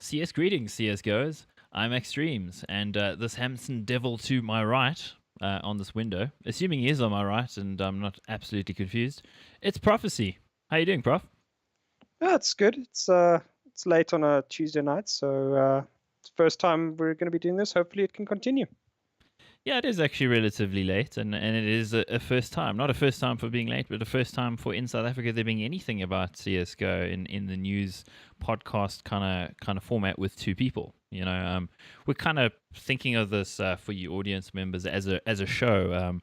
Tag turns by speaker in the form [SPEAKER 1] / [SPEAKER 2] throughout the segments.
[SPEAKER 1] CS greetings, CS goers. I'm Extremes, and this Hamson Devil to my right on this window, assuming he is on my right and I'm not absolutely confused, it's Profeci. How you doing, Prof?
[SPEAKER 2] Yeah, it's good. It's late on a Tuesday night, so it's the first time we're going to be doing this. Hopefully, it can continue.
[SPEAKER 1] Yeah, it is actually relatively late, and it is a first time. Not a first time for being late, but a first time for in South Africa there being anything about CS:GO in the news podcast kind of format with two people. We're kind of thinking of this for you audience members as a show.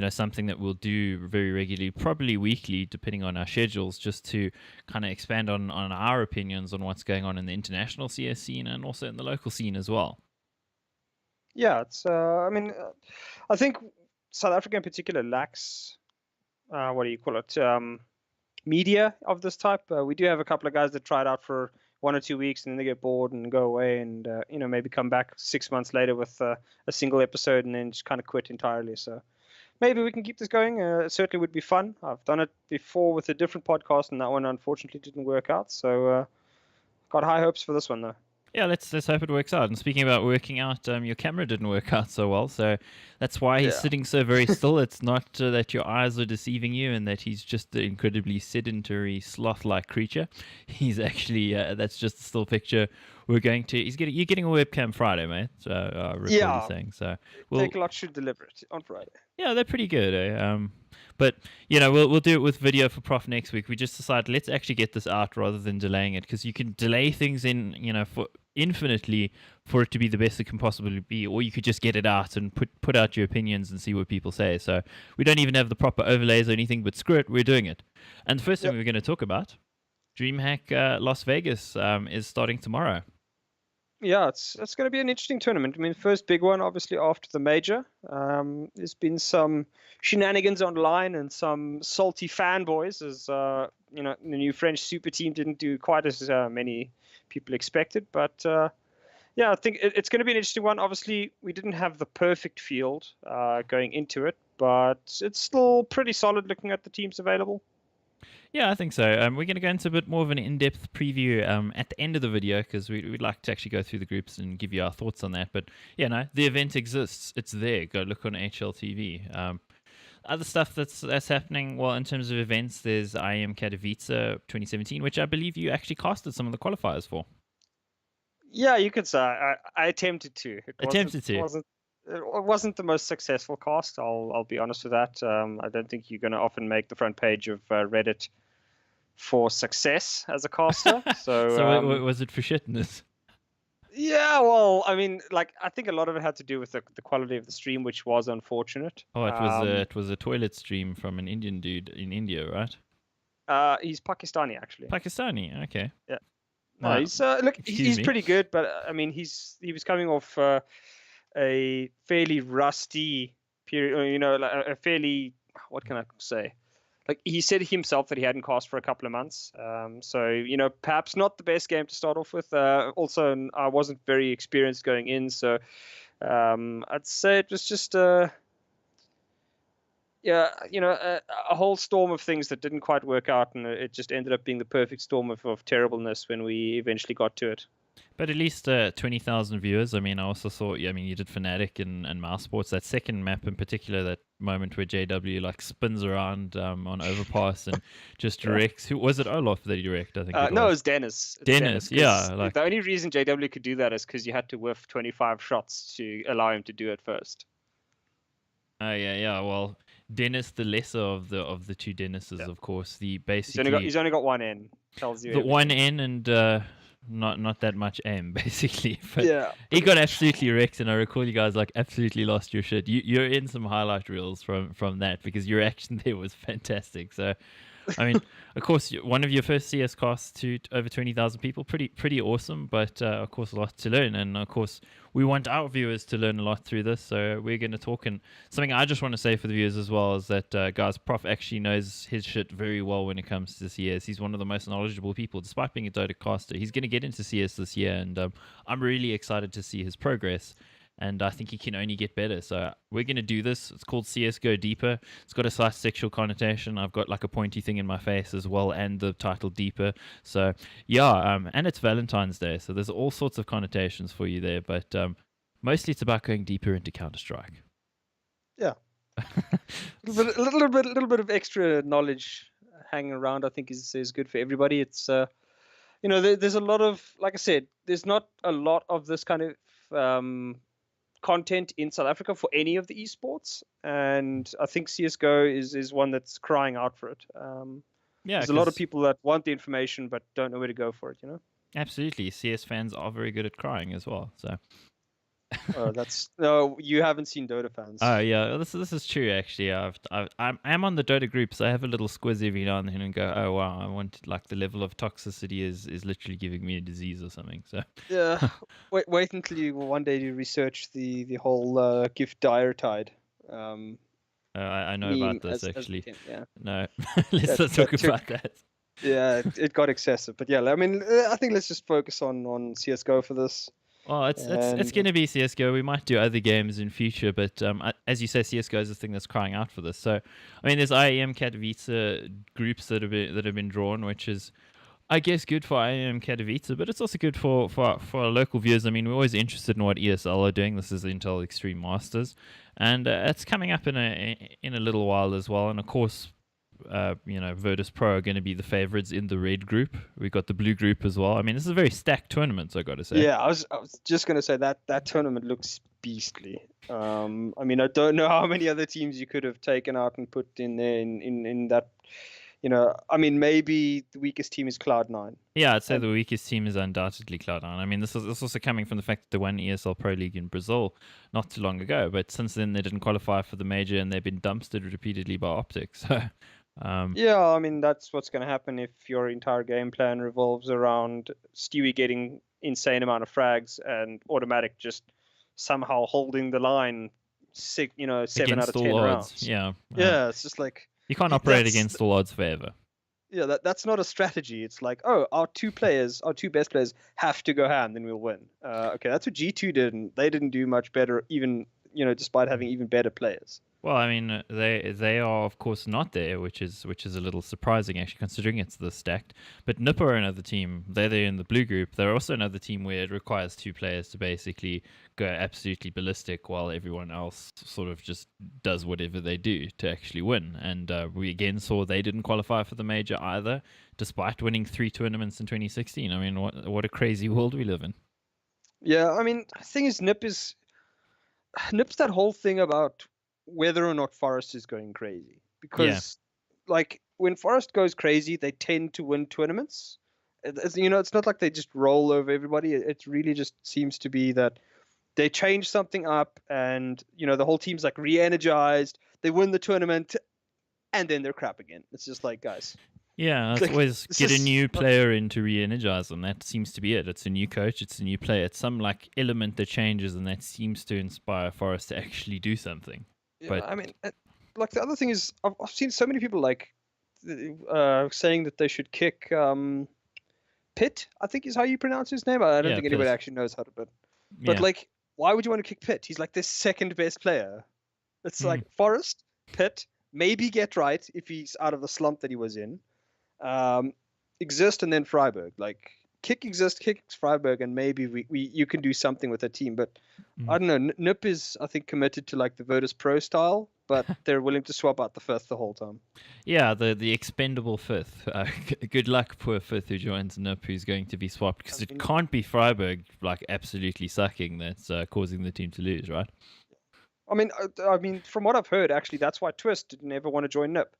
[SPEAKER 1] Something that we'll do very regularly, probably weekly, depending on our schedules, just to kind of expand on our opinions on what's going on in the international CS scene and also in the local scene as well.
[SPEAKER 2] Yeah, I think South Africa in particular lacks what do you call it? Media of this type. We do have a couple of guys that try it out for 1 or 2 weeks and then they get bored and go away and maybe come back 6 months later with a single episode and then just kind of quit entirely. So maybe we can keep this going. It certainly would be fun. I've done it before with a different podcast, and that one unfortunately didn't work out. So got high hopes for this one, though.
[SPEAKER 1] Yeah, let's hope it works out. And speaking about working out, your camera didn't work out so well, so that's why he's sitting so very still. It's not that your eyes are deceiving you and that he's just an incredibly sedentary, sloth-like creature. He's actually that's just a still picture. You're getting a webcam Friday, mate. So
[SPEAKER 2] Yeah,
[SPEAKER 1] saying so.
[SPEAKER 2] Take a lot should deliver it on Friday.
[SPEAKER 1] Yeah, they're pretty good. But we'll do it with video for Prof next week. We just decided let's actually get this out rather than delaying it, because you can delay things for infinitely for it to be the best it can possibly be, or you could just get it out and put out your opinions and see what people say. So we don't even have the proper overlays or anything, but screw it, we're doing it. And the first thing we're going to talk about, Dreamhack Las Vegas is starting tomorrow.
[SPEAKER 2] Yeah, it's going to be an interesting tournament. I mean, first big one, obviously, after the major. There's been some shenanigans online and some salty fanboys, as the new French super team didn't do quite as many people expected. But I think it's going to be an interesting one. Obviously, we didn't have the perfect field going into it, but it's still pretty solid looking at the teams available.
[SPEAKER 1] Yeah, I think so. We're going to go into a bit more of an in-depth preview at the end of the video, because we'd like to actually go through the groups and give you our thoughts on that. But the event exists. It's there. Go look on HLTV. Other stuff that's happening, well, in terms of events, there's IM Katowice 2017, which I believe you actually casted some of the qualifiers for.
[SPEAKER 2] Yeah, you could say. I attempted to. It wasn't the most successful cast. I'll be honest with that. I don't think you're going to often make the front page of Reddit for success as a caster.
[SPEAKER 1] So was it for shitness?
[SPEAKER 2] Yeah, well, I mean, I think a lot of it had to do with the quality of the stream, which was unfortunate.
[SPEAKER 1] Oh, it was a toilet stream from an Indian dude in India, right?
[SPEAKER 2] He's Pakistani, actually.
[SPEAKER 1] Pakistani, okay.
[SPEAKER 2] Yeah. No, he's pretty good, but I mean, he was coming off a fairly rusty period, a fairly, what can I say? He said himself that he hadn't cast for a couple of months. So, perhaps not the best game to start off with. Also, I wasn't very experienced going in. So I'd say it was just, a whole storm of things that didn't quite work out. And it just ended up being the perfect storm of terribleness when we eventually got to it.
[SPEAKER 1] But at least 20,000 viewers. I mean, I also saw, you did Fnatic and Mouse Sports. That second map in particular, that moment where JW spins around on overpass and just directs. Who was it? Olaf that he directed, I think.
[SPEAKER 2] No, it was Dennis.
[SPEAKER 1] Dennis, yeah.
[SPEAKER 2] The only reason JW could do that is because you had to whiff 25 shots to allow him to do it first.
[SPEAKER 1] Yeah. Well, Dennis, the lesser of the two Dennises, of course. He's
[SPEAKER 2] only got one N. Tells you
[SPEAKER 1] the
[SPEAKER 2] everything.
[SPEAKER 1] One N and. Not that much aim, basically. But
[SPEAKER 2] yeah,
[SPEAKER 1] he got absolutely wrecked, and I recall you guys absolutely lost your shit. You're in some highlight reels from that, because your action there was fantastic. So, I mean, of course, one of your first CS casts to over 20,000 people, pretty awesome. But of course, a lot to learn, and of course, we want our viewers to learn a lot through this. So we're going to talk, and something I just want to say for the viewers as well is that guys, Prof actually knows his shit very well when it comes to CS. He's one of the most knowledgeable people, despite being a Dota caster. He's going to get into CS this year, and I'm really excited to see his progress. and I think it can only get better. So we're going to do this. It's called CS:GO Deeper. It's got a slight sexual connotation. I've got like a pointy thing in my face as well, and the title Deeper. So yeah, and it's Valentine's Day, so there's all sorts of connotations for you there. But mostly it's about going deeper into Counter-Strike.
[SPEAKER 2] Yeah, a little bit of extra knowledge hanging around, I think, is good for everybody. It's there's a lot of, like I said, there's not a lot of this kind of content in South Africa for any of the esports, and I think CS:GO is one that's crying out for it.
[SPEAKER 1] Yeah,
[SPEAKER 2] there's a lot of people that want the information but don't know where to go for it.
[SPEAKER 1] Absolutely, CS fans are very good at crying as well. So.
[SPEAKER 2] That's no, you haven't seen Dota fans.
[SPEAKER 1] Oh yeah, this is true actually. I'm on the Dota group, so I have a little squiz every now and then and go, oh wow, I want like the level of toxicity is literally giving me a disease or something. So
[SPEAKER 2] yeah, wait until you one day you research the whole gift dietide.
[SPEAKER 1] I know
[SPEAKER 2] meme
[SPEAKER 1] about this actually.
[SPEAKER 2] Yeah.
[SPEAKER 1] No, let's not talk about that.
[SPEAKER 2] Yeah, it got excessive, but yeah, I mean, I think let's just focus on CS:GO for this.
[SPEAKER 1] Well, it's going to be CS:GO. We might do other games in future, but as you say, CS:GO is the thing that's crying out for this. So, I mean, there's IEM Katowice groups that have been drawn, which is, I guess, good for IEM Katowice, but it's also good for our local viewers. I mean, we're always interested in what ESL are doing. This is the Intel Extreme Masters, and it's coming up in a little while as well. And of course, Virtus Pro are going to be the favorites in the red group. We've got the blue group as well. I mean, this is a very stacked tournament, I got to say.
[SPEAKER 2] Yeah, I was just going to say that tournament looks beastly. I mean, I don't know how many other teams you could have taken out and put in there in that. I mean, maybe the weakest team is Cloud9.
[SPEAKER 1] Yeah, I'd say the weakest team is undoubtedly Cloud9. I mean, this is also coming from the fact that they won ESL Pro League in Brazil not too long ago, but since then they didn't qualify for the major and they've been dumpstered repeatedly by Optics. So.
[SPEAKER 2] Yeah, I mean, that's what's going to happen if your entire game plan revolves around Stewie getting insane amount of frags and Automatic just somehow holding the line, 7 out of 10 rounds.
[SPEAKER 1] Yeah.
[SPEAKER 2] Yeah, it's just like...
[SPEAKER 1] You can't operate against all odds forever.
[SPEAKER 2] Yeah, that's not a strategy. It's like, oh, our two best players have to go ham, then we'll win. Okay, that's what G2 did, and they didn't do much better, even, despite having even better players.
[SPEAKER 1] Well, I mean, they are of course not there, which is a little surprising actually, considering it's this stacked. But NIP are another team. They're there in the blue group. They're also another team where it requires two players to basically go absolutely ballistic, while everyone else sort of just does whatever they do to actually win. And we again saw they didn't qualify for the major either, despite winning 3 tournaments in 2016. I mean, what a crazy world we live in.
[SPEAKER 2] Yeah, I mean, the thing is, NIP's that whole thing about whether or not Forest is going crazy, because like when Forest goes crazy, they tend to win tournaments. It's not like they just roll over everybody. It really just seems to be that they change something up, and the whole team's like re-energized. They win the tournament, and then they're crap again. It's just like, guys.
[SPEAKER 1] Yeah, it's always get a new player in to re-energize them. That seems to be it. It's a new coach, it's a new player. It's some like element that changes, and that seems to inspire Forest to actually do something.
[SPEAKER 2] Yeah,
[SPEAKER 1] but
[SPEAKER 2] I mean, like the other thing is, I've seen so many people like saying that they should kick Pitt, I think is how you pronounce his name. I don't think anybody actually knows how to. But like, why would you want to kick Pitt? He's like the second best player. It's like Forest, Pitt, maybe Get Right if he's out of the slump that he was in. Exist, and then Freiburg. Like, kick Exist, kick Freiburg, and maybe you can do something with a team. But I don't know. NIP is, I think, committed to like the Virtus Pro style, but they're willing to swap out the fifth the whole time.
[SPEAKER 1] Yeah, the expendable fifth. Good luck, poor fifth who joins NIP, who's going to be swapped, because it can't be Freiburg like absolutely sucking that's causing the team to lose, right?
[SPEAKER 2] I mean, from what I've heard, actually, that's why Twist didn't ever want to join NIP.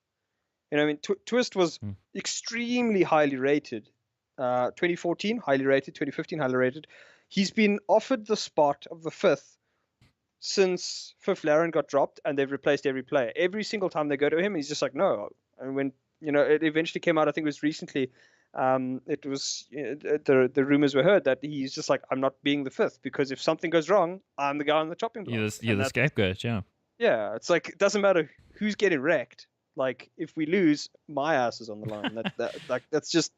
[SPEAKER 2] Twist was extremely highly rated. 2014, highly rated. 2015, highly rated. He's been offered the spot of the fifth since Fifth Laren got dropped, and they've replaced every player. Every single time they go to him, he's just like, no. And when it eventually came out, I think it was recently, it was the rumors were heard that he's just like, I'm not being the fifth, because if something goes wrong, I'm the guy on the chopping block.
[SPEAKER 1] You're the scapegoat, yeah.
[SPEAKER 2] Yeah, it's like, it doesn't matter who's getting wrecked. Like, if we lose, my ass is on the line. That's just,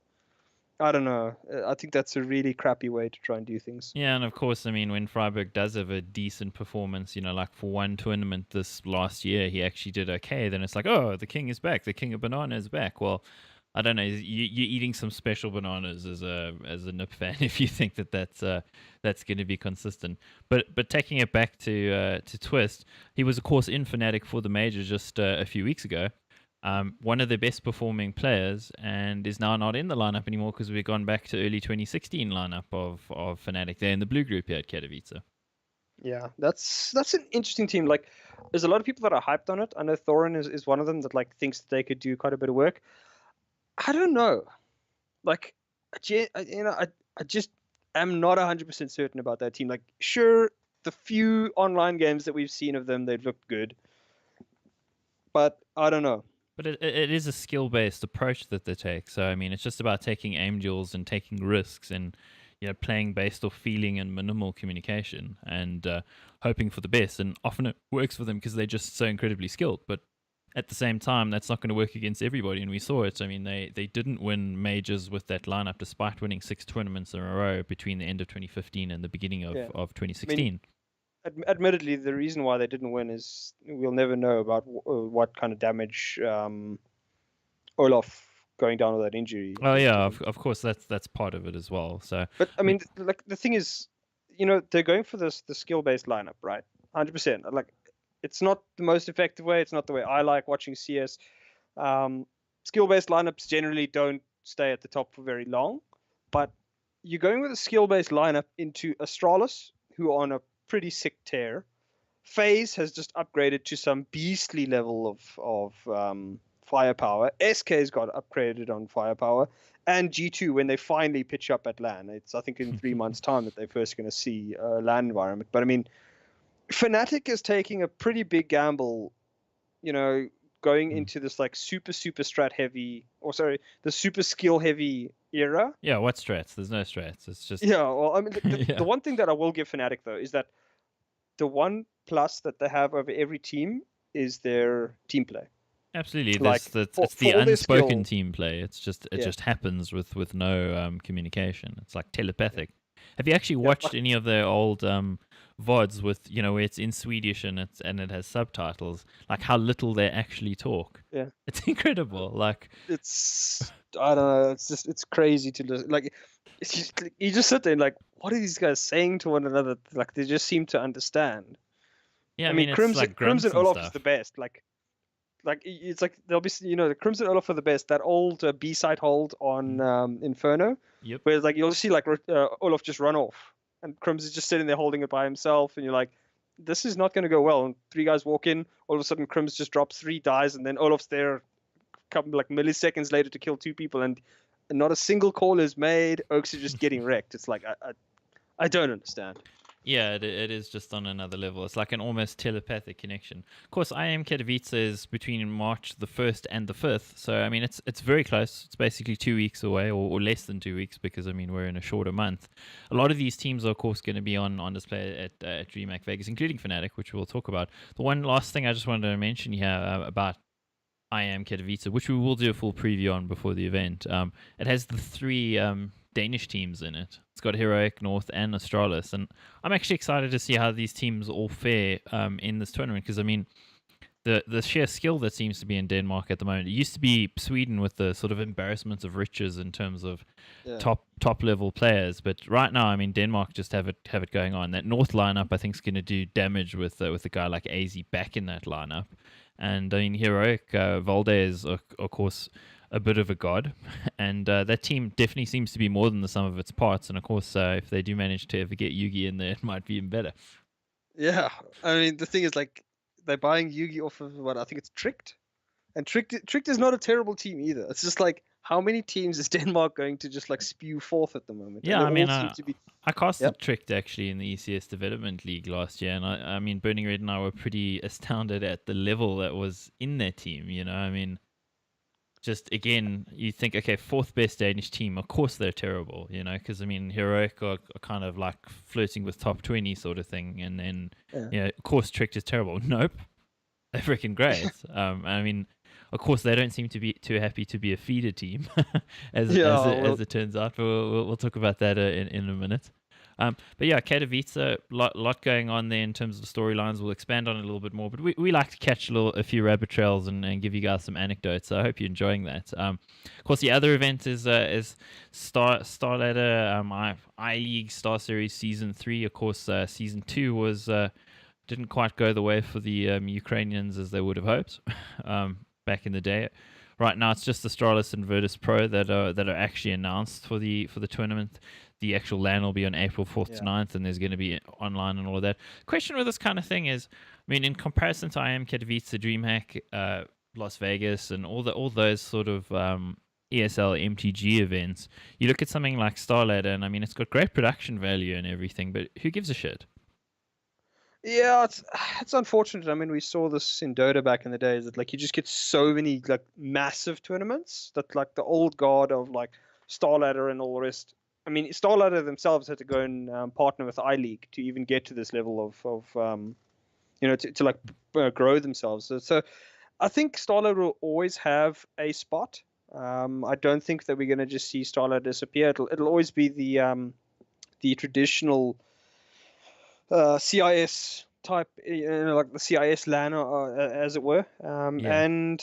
[SPEAKER 2] I don't know. I think that's a really crappy way to try and do things.
[SPEAKER 1] Yeah, and of course, I mean, when Freiburg does have a decent performance, like for one tournament this last year, he actually did okay. Then it's like, oh, the king is back. The king of banana is back. Well, I don't know. You're eating some special bananas as a Nip fan if you think that's going to be consistent. But taking it back to Twist, he was of course in Fnatic for the major just a few weeks ago. One of the best performing players, and is now not in the lineup anymore because we've gone back to early 2016 lineup of Fnatic there in the blue group here at Katowice.
[SPEAKER 2] Yeah, that's an interesting team. Like, there's a lot of people that are hyped on it. I know Thorin is one of them that like thinks that they could do quite a bit of work. I don't know. Like, I just am not 100% certain about that team. Like, sure, the few online games that we've seen of them, they've looked good, but I don't know.
[SPEAKER 1] But it is a skill based approach that they take. So I mean, it's just about taking aim duels and taking risks and playing based off feeling and minimal communication and hoping for the best. And often it works for them because they're just so incredibly skilled. But at the same time, that's not going to work against everybody, and we saw it. I mean, they didn't win majors with that lineup despite winning 6 tournaments in a row between the end of 2015 and the beginning of,
[SPEAKER 2] Yeah.
[SPEAKER 1] of
[SPEAKER 2] I mean,
[SPEAKER 1] 2016.
[SPEAKER 2] admittedly, the reason why they didn't win is we'll never know about what kind of damage Olaf going down with that injury.
[SPEAKER 1] Oh yeah, of course that's part of it as well. So,
[SPEAKER 2] But I
[SPEAKER 1] I mean,
[SPEAKER 2] mean, like the thing is, they're going for the skill-based lineup, right? 100%. Like, it's not the most effective way. It's not the way I like watching CS. Skill-based lineups generally don't stay at the top for very long, but you're going with a skill-based lineup into Astralis, who are on a pretty sick tear. FaZe has just upgraded to some beastly level of firepower. SK's got upgraded on firepower, and G2 when they finally pitch up at LAN. It's I think in 3 months' time that they're first going to see a LAN environment. But I mean, Fnatic is taking a pretty big gamble, going into this like super strat heavy, or sorry, the super skill heavy era.
[SPEAKER 1] yeah, what strats? There's no strats. It's just
[SPEAKER 2] Yeah, well, I mean,
[SPEAKER 1] yeah.
[SPEAKER 2] the one thing that I will give Fnatic though is that the one plus that they have over every team is their team play.
[SPEAKER 1] Absolutely,
[SPEAKER 2] Like,
[SPEAKER 1] it's the
[SPEAKER 2] for all their
[SPEAKER 1] unspoken
[SPEAKER 2] skill,
[SPEAKER 1] team play. It
[SPEAKER 2] yeah,
[SPEAKER 1] just happens with no communication. It's like telepathic. Have you actually
[SPEAKER 2] yeah,
[SPEAKER 1] watched any of their old VODs with where it's in Swedish and it has subtitles? Like how little they actually talk.
[SPEAKER 2] yeah.
[SPEAKER 1] It's incredible. Like
[SPEAKER 2] It's I don't know. It's crazy to listen. Like, you just sit there and like, what are these guys saying to one another? Like, they just seem to understand.
[SPEAKER 1] yeah, I
[SPEAKER 2] I
[SPEAKER 1] mean
[SPEAKER 2] mean,
[SPEAKER 1] it's like grunts
[SPEAKER 2] Crimson
[SPEAKER 1] and
[SPEAKER 2] Olaf is
[SPEAKER 1] stuff.
[SPEAKER 2] the best. Like it's like they'll be the Crimson Olaf are the best. That old B side hold on Inferno,
[SPEAKER 1] Yep.
[SPEAKER 2] where like you'll see like Olaf just run off, and Crims is just sitting there holding it by himself, and you're like, this is not going to go well. And 3 guys walk in, all of a sudden Crims just drops 3, dies, and then Olaf's there, a couple like milliseconds later to kill 2 people, and not a single call is made. Oaks is just getting wrecked. It's like I don't understand.
[SPEAKER 1] Yeah, it is just on another level. It's like an almost telepathic connection. Of course, I Am Katowice is between March the 1st and the 5th. So, I mean, it's very close. It's basically 2 weeks away or less than 2 weeks because, I mean, we're in a shorter month. A lot of these teams are, of course, going to be on display at Dreamhack Vegas, including Fnatic, which we'll talk about. The one last thing I just wanted to mention here about I Am Katowice, which we will do a full preview on before the event. It has the 3 Danish teams in it. It's got Heroic, North, and Astralis, and I'm actually excited to see how these teams all fare in this tournament because I mean, the sheer skill that seems to be in Denmark at the moment. It used to be Sweden with the sort of embarrassment of riches in terms of top level players, but right now, I mean, Denmark just have it going on. That North lineup, I think, is going to do damage with a guy like AZ back in that lineup, and I mean, Heroic Valde is of course a bit of a god, and that team definitely seems to be more than the sum of its parts. And of course, if they do manage to ever get Yugi in there, it might be even better.
[SPEAKER 2] Yeah, I mean the thing is like they're buying Yugi off of what I think it's Tricked, and Tricked is not a terrible team either. It's just like how many teams is Denmark going to just like spew forth at the moment?
[SPEAKER 1] Yeah, I mean, I casted
[SPEAKER 2] Yep.
[SPEAKER 1] Tricked actually in the ECS Development League last year, and I mean, Burning Red and I were pretty astounded at the level that was in their team. I mean, just again, you think, okay, 4th best Danish team, of course they're terrible, because I mean, Heroic are kind of like flirting with top 20 sort of thing, and then,
[SPEAKER 2] Yeah.
[SPEAKER 1] of course, Tricked is terrible. Nope, they're freaking great. I mean, Of course, they don't seem to be too happy to be a feeder team,
[SPEAKER 2] Yeah,
[SPEAKER 1] as it turns out. But we'll talk about that in a minute. But yeah, Katowice, lot going on there in terms of the storylines. We'll expand on it a little bit more. But we like to catch a few rabbit trails and give you guys some anecdotes. So I hope you're enjoying that. Of course, the other event is Star Ladder I League Star Series Season 3. Of course, Season 2 was didn't quite go the way for the Ukrainians as they would have hoped back in the day. Right now, it's just Astralis and Virtus Pro that are actually announced for the tournament. The actual LAN will be on April 4th to 9th, and there's going to be online and all of that. Question with this kind of thing is, I mean, in comparison to IM Katowice, Dreamhack, Las Vegas, and all those sort of ESL MTG events, you look at something like Star Ladder, and I mean, it's got great production value and everything, but who gives a shit?
[SPEAKER 2] Yeah, it's unfortunate. I mean, we saw this in Dota back in the days that like you just get so many like massive tournaments that like the old guard of like Star Ladder and all the rest. I mean, Star Ladder themselves had to go and partner with iLeague to even get to this level of to like grow themselves. So I think Star Ladder will always have a spot. I don't think that we're going to just see Star Ladder disappear. It'll always be the traditional CIS type, like the CIS LAN, as it were. And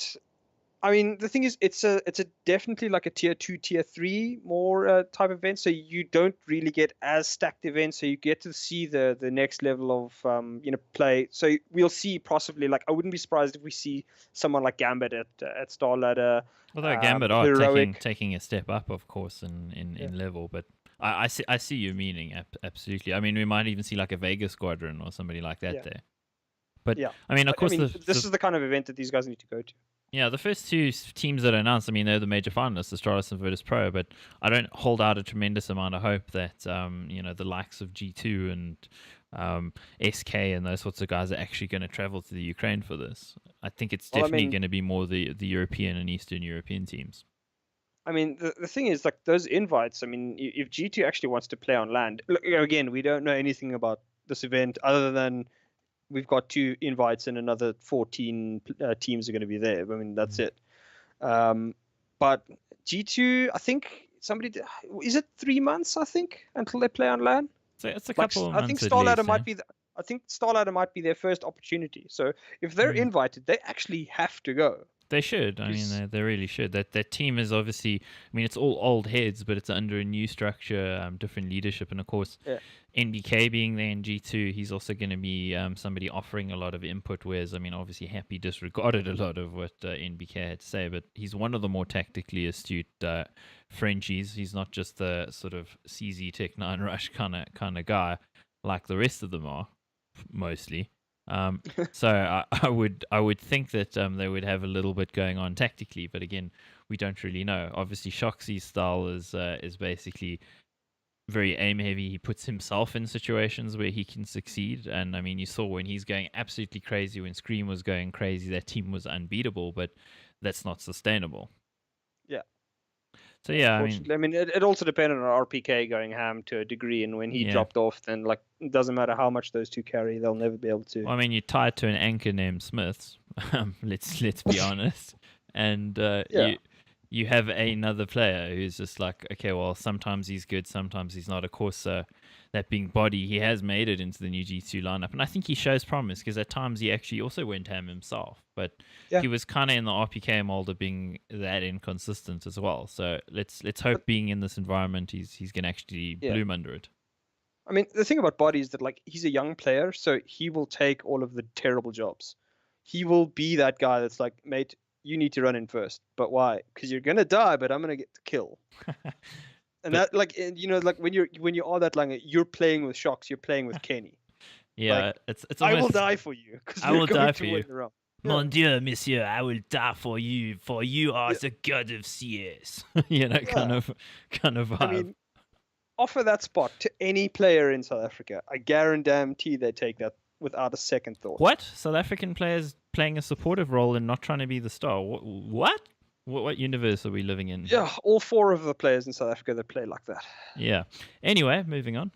[SPEAKER 2] I mean, the thing is, it's a definitely like a tier 2, tier 3 more type event. So you don't really get as stacked events. So you get to see the next level of play. So we'll see possibly like I wouldn't be surprised if we see someone like Gambit at Star Ladder.
[SPEAKER 1] Although Gambit are taking a step up, of course, in level, but I see your meaning, absolutely. I mean, we might even see like a Vegas Squadron or somebody like that there. But I mean, of course,
[SPEAKER 2] this is the kind of event that these guys need to go to.
[SPEAKER 1] Yeah, the first two teams that are announced, I mean, they're the major finalists, Astralis and Virtus Pro, but I don't hold out a tremendous amount of hope that, the likes of G2 and SK and those sorts of guys are actually going to travel to the Ukraine for this. I think it's definitely going to be more the European and Eastern European teams.
[SPEAKER 2] I mean, the thing is, like, those invites, I mean, if G2 actually wants to play on land, look, again, we don't know anything about this event other than we've got 2 invites and another 14 teams are going to be there. I mean, that's it. But G2, I think is it 3 months, I think, until they play on LAN?
[SPEAKER 1] So it's a couple of months.
[SPEAKER 2] I think Star Ladder might be I think Star Ladder might be their first opportunity. So if they're invited, they actually have to go.
[SPEAKER 1] They should. I mean, they really should. That team is obviously, I mean, it's all old heads, but it's under a new structure, different leadership. And of course, NBK being there in G2, he's also going to be somebody offering a lot of input, whereas, I mean, obviously Happy disregarded a lot of what NBK had to say, but he's one of the more tactically astute Frenchies. He's not just the sort of CZ Tech 9 Rush kind of guy like the rest of them are, mostly. So I would think that they would have a little bit going on tactically, but again, we don't really know. Obviously, Shoxy's style is basically very aim heavy. He puts himself in situations where he can succeed, and I mean, you saw when he's going absolutely crazy, when Scream was going crazy, that team was unbeatable, but that's not sustainable.
[SPEAKER 2] Yeah.
[SPEAKER 1] So yeah,
[SPEAKER 2] I mean, it also depended on RPK going ham to a degree, and when he dropped off, then like it doesn't matter how much those 2 carry, they'll never be able to.
[SPEAKER 1] Well, I mean, you're tied to an anchor named Smiths. Let's be honest, and you have another player who's just like, okay, well, sometimes he's good, sometimes he's not. Of course, that being Body, he has made it into the new G2 lineup, and I think he shows promise because at times he actually also went ham himself, but he was kind of in the RPK mold of being that inconsistent as well. So let's hope being in this environment, he's going to actually bloom under it.
[SPEAKER 2] I mean, the thing about Body is that like he's a young player, so he will take all of the terrible jobs. He will be that guy that's like, mate, you need to run in first. But why? Because you're gonna die, but I'm gonna get the kill. And that, like, like when you are that like you're playing with Shox, you're playing with Kenny.
[SPEAKER 1] Yeah,
[SPEAKER 2] like,
[SPEAKER 1] it's almost,
[SPEAKER 2] I will die for you.
[SPEAKER 1] I will die for you.
[SPEAKER 2] Yeah.
[SPEAKER 1] Mon Dieu, monsieur, I will die for you are the god of CS. Kind of vibe.
[SPEAKER 2] I mean, offer that spot to any player in South Africa. I guarantee they take that without a second thought.
[SPEAKER 1] What? South African players playing a supportive role and not trying to be the star? What? What universe are we living in?
[SPEAKER 2] Yeah, all 4 of the players in South Africa that play like that.
[SPEAKER 1] Yeah. Anyway, moving on.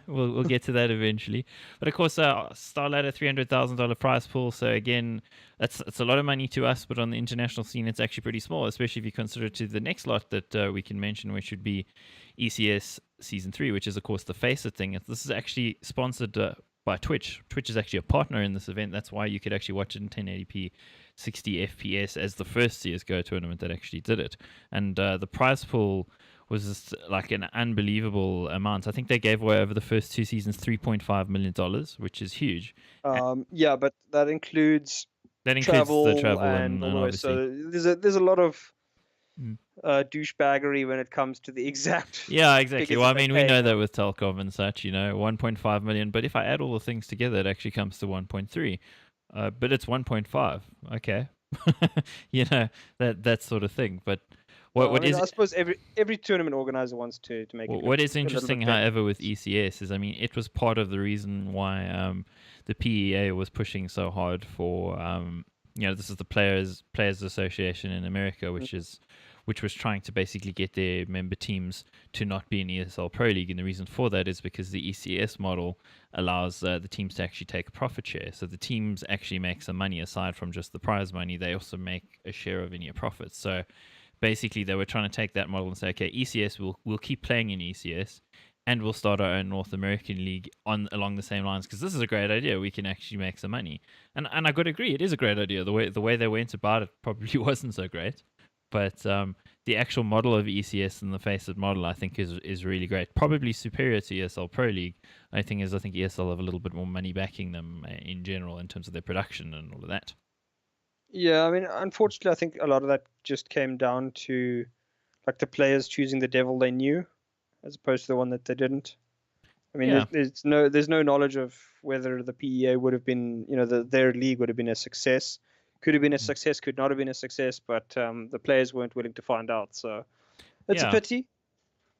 [SPEAKER 1] We'll get to that eventually. But of course, StarLadder $300,000 prize pool. So again, it's a lot of money to us, but on the international scene, it's actually pretty small, especially if you consider to the next lot that we can mention, which would be ECS Season 3, which is of course the Face It thing. This is actually sponsored by Twitch. Twitch is actually a partner in this event. That's why you could actually watch it in 1080p 60 FPS as the first CSGO tournament that actually did it. And the prize pool was just like an unbelievable amount. I think they gave away over the first 2 seasons $3.5 million, which is huge.
[SPEAKER 2] Yeah, but that includes
[SPEAKER 1] That includes
[SPEAKER 2] travel,
[SPEAKER 1] the travel
[SPEAKER 2] and all the way.
[SPEAKER 1] obviously.
[SPEAKER 2] So there's a lot of douchebaggery when it comes to the exact.
[SPEAKER 1] Yeah, exactly.
[SPEAKER 2] figures
[SPEAKER 1] Well, I
[SPEAKER 2] that they
[SPEAKER 1] mean, we
[SPEAKER 2] pay
[SPEAKER 1] know
[SPEAKER 2] now.
[SPEAKER 1] that with Telkov and such, 1.5 million. But if I add all the things together, it actually comes to 1.3. But it's 1.5. Okay. that sort of thing. But
[SPEAKER 2] I suppose every tournament organizer wants to make it.
[SPEAKER 1] What is
[SPEAKER 2] a little bit
[SPEAKER 1] interesting,
[SPEAKER 2] better.
[SPEAKER 1] however, with ECS is, I mean, it was part of the reason why the PEA was pushing so hard for, this is the Players Association in America, which was trying to basically get their member teams to not be in ESL Pro League, and the reason for that is because the ECS model allows the teams to actually take a profit share. So the teams actually make some money aside from just the prize money. They also make a share of any profits. So basically they were trying to take that model and say, okay, ECS we'll keep playing in ECS, and we'll start our own North American league along the same lines, because this is a great idea. We can actually make some money, and I got to agree, it is a great idea. The way they went about it probably wasn't so great, but the actual model of ECS and the Face It model, I think, is really great. Probably superior to ESL Pro League. I think ESL have a little bit more money backing them in general in terms of their production and all of that.
[SPEAKER 2] Yeah, I mean, unfortunately, I think a lot of that just came down to like the players choosing the devil they knew, as opposed to the one that they didn't. I mean,
[SPEAKER 1] Yeah.
[SPEAKER 2] there's no knowledge of whether the PEA would have been, their league would have been a success. Could have been a success, could not have been a success, but the players weren't willing to find out. So it's a pity.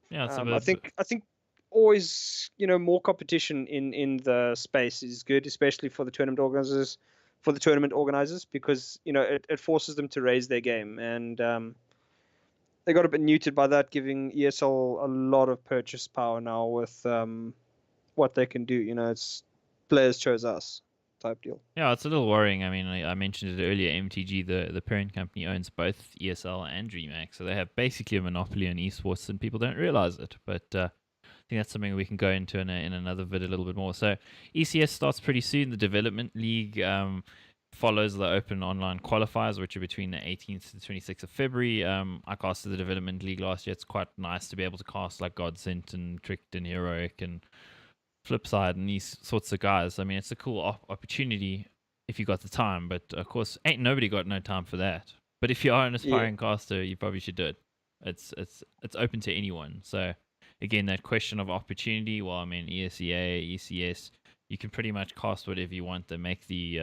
[SPEAKER 1] Yeah, it's
[SPEAKER 2] I think always, more competition in the space is good, especially for the tournament organizers. Because it forces them to raise their game, and they got a bit neutered by that, giving ESL a lot of purchase power now with what they can do. It's players chose us type deal.
[SPEAKER 1] Yeah, it's a little worrying. I mean, I mentioned it earlier. MTG, the parent company, owns both ESL and Dreamhack, so they have basically a monopoly on esports, and people don't realize it. But I think that's something we can go into in another vid a little bit more. So ECS starts pretty soon. The development league follows the open online qualifiers, which are between the 18th to the 26th of February. I casted the development league last year. It's quite nice to be able to cast like Godsent and Tricked and Heroic and Flipside and these sorts of guys. I mean, it's a cool opportunity if you got the time, but of course, ain't nobody got no time for that. But if you are an aspiring caster, you probably should do it. It's open to anyone. So again, that question of opportunity. Well, I mean, ESEA, ECS, you can pretty much cast whatever you want. They make the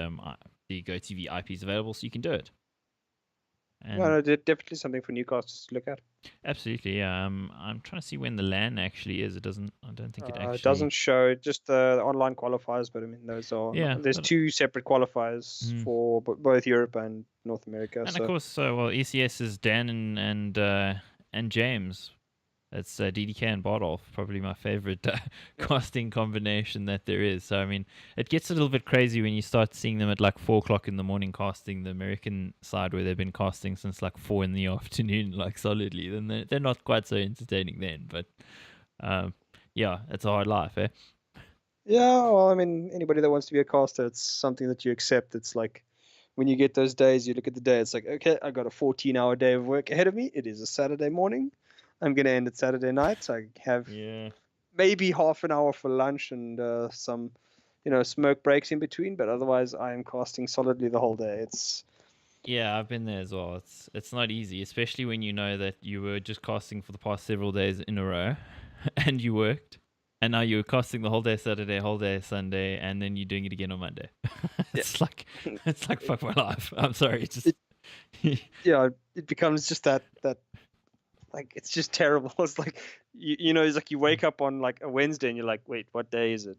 [SPEAKER 1] GoTV IPs available, so you can do it.
[SPEAKER 2] And definitely something for newcasters to look at.
[SPEAKER 1] Absolutely, yeah. I'm trying to see when the LAN actually is. I don't think it actually.
[SPEAKER 2] It doesn't show just the online qualifiers, but I mean those are.
[SPEAKER 1] Yeah.
[SPEAKER 2] There's 2 separate qualifiers for both Europe and North America.
[SPEAKER 1] And of course, ECS is Dan and James. That's DDK and Bardolph, probably my favorite casting combination that there is. So, I mean, it gets a little bit crazy when you start seeing them at like 4 o'clock in the morning casting the American side, where they've been casting since like 4 in the afternoon, like solidly. Then they're not quite so entertaining then. But yeah, it's a hard life, eh?
[SPEAKER 2] Yeah, well, I mean, anybody that wants to be a caster, it's something that you accept. It's like when you get those days, you look at the day, it's like, okay, I got a 14-hour day of work ahead of me. It is a Saturday morning. I'm going to end it Saturday night. So I have maybe half an hour for lunch and some, smoke breaks in between. But otherwise, I am casting solidly the whole day.
[SPEAKER 1] Yeah, I've been there as well. It's not easy, especially when you know that you were just casting for the past several days in a row and you worked. And now you're casting the whole day Saturday, whole day Sunday, and then you're doing it again on Monday. It's like fuck my life. I'm sorry.
[SPEAKER 2] It becomes just that like, it's just terrible. It's like it's like you wake up on like a Wednesday and you're like, wait, what day is it?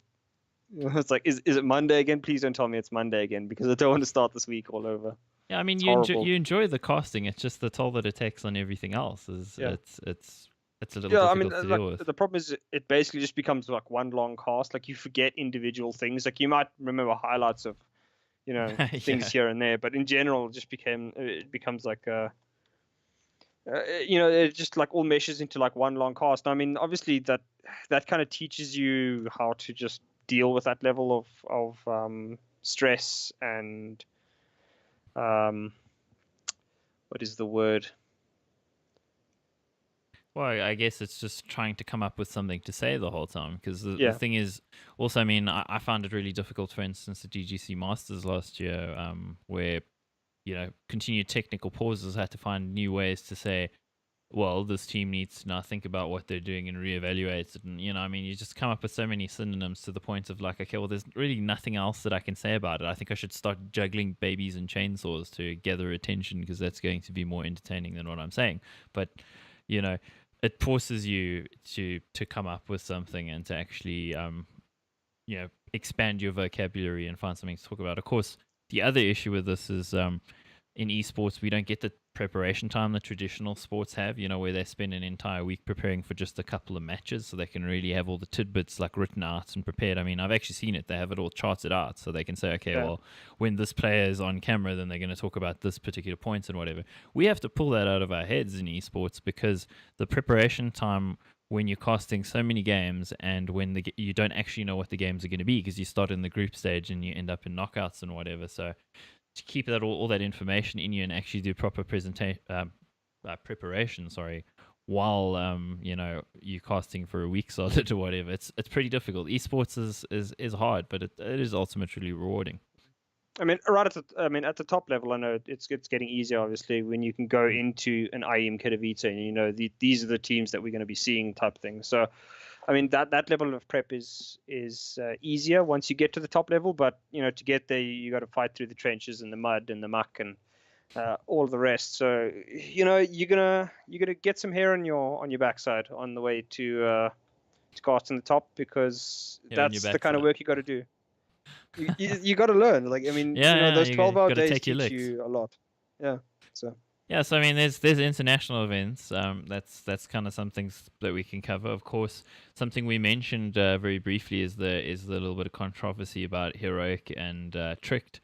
[SPEAKER 2] It's like, is it Monday again? Please don't tell me it's Monday again, because I don't want to start this week all over.
[SPEAKER 1] Yeah, I mean,
[SPEAKER 2] It's horrible.
[SPEAKER 1] you enjoy the casting. It's just the toll that it takes on everything else is
[SPEAKER 2] Yeah.
[SPEAKER 1] it's a little
[SPEAKER 2] Yeah, I mean,
[SPEAKER 1] difficult to
[SPEAKER 2] like
[SPEAKER 1] deal with.
[SPEAKER 2] the problem is it basically just becomes like one long cast. Like you forget individual things. Like you might remember highlights of, things
[SPEAKER 1] Yeah.
[SPEAKER 2] here and there, but in general, it becomes like it just like all meshes into like one long cast. I mean, obviously that kind of teaches you how to just deal with that level of stress and um, what is the word?
[SPEAKER 1] Well, I guess it's just trying to come up with something to say the whole time. Because the
[SPEAKER 2] Yeah,
[SPEAKER 1] thing is, also, I mean, I found it really difficult, for instance, the GGC Masters last year, where, continued technical pauses had to find new ways to say, well, this team needs to now think about what they're doing and reevaluate it. And, I mean, you just come up with so many synonyms to the point of like, okay, well, there's really nothing else that I can say about it. I think I should start juggling babies and chainsaws to gather attention because that's going to be more entertaining than what I'm saying. But, you know, it forces you to come up with something and to actually, expand your vocabulary and find something to talk about. Of course, the other issue with this is in esports, we don't get the preparation time that traditional sports have, where they spend an entire week preparing for just a couple of matches so they can really have all the tidbits like written out and prepared. I mean, I've actually seen it. They have it all charted out so they can say, okay,
[SPEAKER 2] yeah.
[SPEAKER 1] well, when this player is on camera, then they're going to talk about this particular points and whatever. We have to pull that out of our heads in esports because the preparation time when you're casting so many games and when you don't actually know what the games are going to be because you start in the group stage and you end up in knockouts and whatever. So to keep that all that information in you and actually do proper preparation, sorry, while you casting for a week solid or whatever, it's pretty difficult. Esports is hard, but it is ultimately rewarding.
[SPEAKER 2] I mean, at the top level, I know it's getting easier. Obviously, when you can go
[SPEAKER 1] Mm.
[SPEAKER 2] into an IEM Katowice and these are the teams that we're going to be seeing type thing. So, I mean that level of prep is easier once you get to the top level. But to get there, you got to fight through the trenches and the mud and the muck and all the rest. So, you're gonna get some hair on your backside on the way to cast in the top because
[SPEAKER 1] Here on your
[SPEAKER 2] that's the kind of
[SPEAKER 1] backside.
[SPEAKER 2] work you got to do. You got to learn. Like, I mean,
[SPEAKER 1] Yeah, yeah,
[SPEAKER 2] those
[SPEAKER 1] you
[SPEAKER 2] 12-hour
[SPEAKER 1] got to
[SPEAKER 2] days
[SPEAKER 1] take your
[SPEAKER 2] teach
[SPEAKER 1] licks.
[SPEAKER 2] you a lot. Yeah. So
[SPEAKER 1] Yeah, so I mean, there's international events. That's kind of some things that we can cover. Of course, something we mentioned very briefly is the little bit of controversy about Heroic and Tricked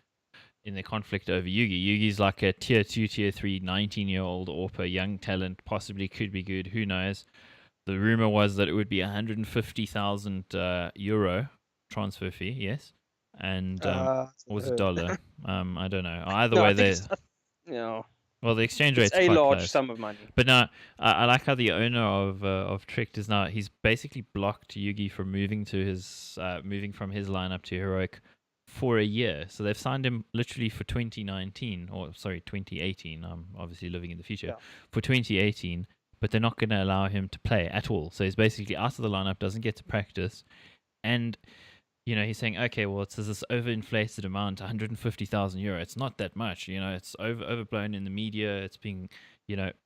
[SPEAKER 1] in their conflict over Yugi. Yugi's like a tier 2, tier 3, 19-year-old AWPer, young talent, possibly could be good. Who knows? The rumor was that it would be 150,000 euro transfer fee. Yes, and
[SPEAKER 2] that's
[SPEAKER 1] or
[SPEAKER 2] what I
[SPEAKER 1] was it
[SPEAKER 2] heard.
[SPEAKER 1] dollar? I don't know. Either
[SPEAKER 2] No, I
[SPEAKER 1] way,
[SPEAKER 2] think
[SPEAKER 1] they
[SPEAKER 2] it's
[SPEAKER 1] well, the exchange
[SPEAKER 2] it's
[SPEAKER 1] rate's
[SPEAKER 2] a
[SPEAKER 1] quite
[SPEAKER 2] large
[SPEAKER 1] close.
[SPEAKER 2] sum of money.
[SPEAKER 1] But no, I like how the owner of Tricked is now he's basically blocked Yugi from moving from his lineup to Heroic for a year. So they've signed him literally for 2019 or sorry 2018. I'm obviously living in the future
[SPEAKER 2] Yeah.
[SPEAKER 1] for 2018, but they're not going to allow him to play at all. So he's basically out of the lineup, doesn't get to practice, and he's saying, okay, well, it's this overinflated amount, 150,000 euro. It's not that much. It's overblown in the media. It's being,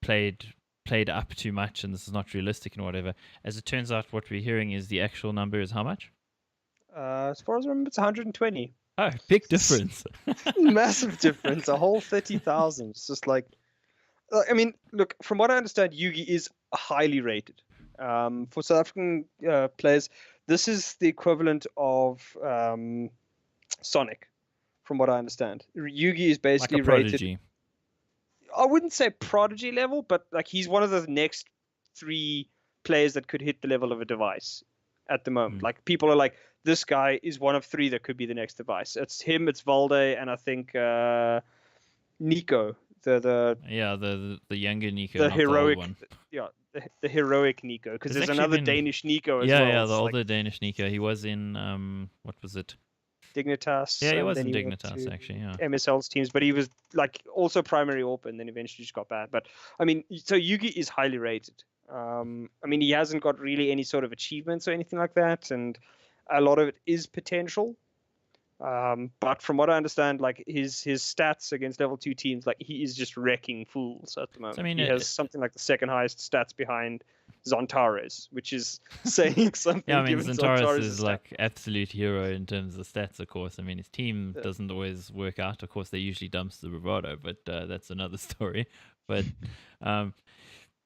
[SPEAKER 1] played up too much, and this is not realistic and whatever. As it turns out, what we're hearing is the actual number is how much?
[SPEAKER 2] As far as I remember, it's 120.
[SPEAKER 1] Oh, big difference.
[SPEAKER 2] Massive difference. A whole 30,000. It's just like, I mean, look, from what I understand, Yugi is highly rated. For South African players, this is the equivalent of Sonic, from what I understand. Yugi is
[SPEAKER 1] Like a
[SPEAKER 2] basically rated.
[SPEAKER 1] prodigy.
[SPEAKER 2] I wouldn't say prodigy level, but like he's one of the next three players that could hit the level of a device at the moment.
[SPEAKER 1] Mm.
[SPEAKER 2] Like people are like, this guy is one of three that could be the next device. It's him, it's Valde, and I think Nico, the
[SPEAKER 1] Yeah, the younger Nico,
[SPEAKER 2] the
[SPEAKER 1] not the old
[SPEAKER 2] heroic,
[SPEAKER 1] one.
[SPEAKER 2] yeah, the heroic Nico, because
[SPEAKER 1] There's
[SPEAKER 2] there's
[SPEAKER 1] actually
[SPEAKER 2] another
[SPEAKER 1] been,
[SPEAKER 2] Danish Nico as
[SPEAKER 1] yeah,
[SPEAKER 2] well.
[SPEAKER 1] yeah, the
[SPEAKER 2] It's like
[SPEAKER 1] older Danish Nico. He was in what was it?
[SPEAKER 2] Dignitas,
[SPEAKER 1] Yeah, he
[SPEAKER 2] and
[SPEAKER 1] was
[SPEAKER 2] then
[SPEAKER 1] in
[SPEAKER 2] he went
[SPEAKER 1] Dignitas
[SPEAKER 2] to
[SPEAKER 1] actually. Yeah.
[SPEAKER 2] MSL's teams, but he was like also primary AWP, and then eventually just got bad. But I mean, so Yugi is highly rated. I mean, he hasn't got really any sort of achievements or anything like that, and a lot of it is potential. But from what I understand, like his stats against level 2 teams, like he is just wrecking fools at the
[SPEAKER 1] So I
[SPEAKER 2] moment.
[SPEAKER 1] mean,
[SPEAKER 2] He has something like the second highest stats behind Zontares, which is saying something.
[SPEAKER 1] yeah, I mean,
[SPEAKER 2] Given
[SPEAKER 1] Zentaris
[SPEAKER 2] Zontares'
[SPEAKER 1] is
[SPEAKER 2] stats.
[SPEAKER 1] like absolute hero in terms of stats, of course. I mean, his team
[SPEAKER 2] Yeah.
[SPEAKER 1] doesn't always work out. Of course, they usually dumps the bravado, but that's another story. But um,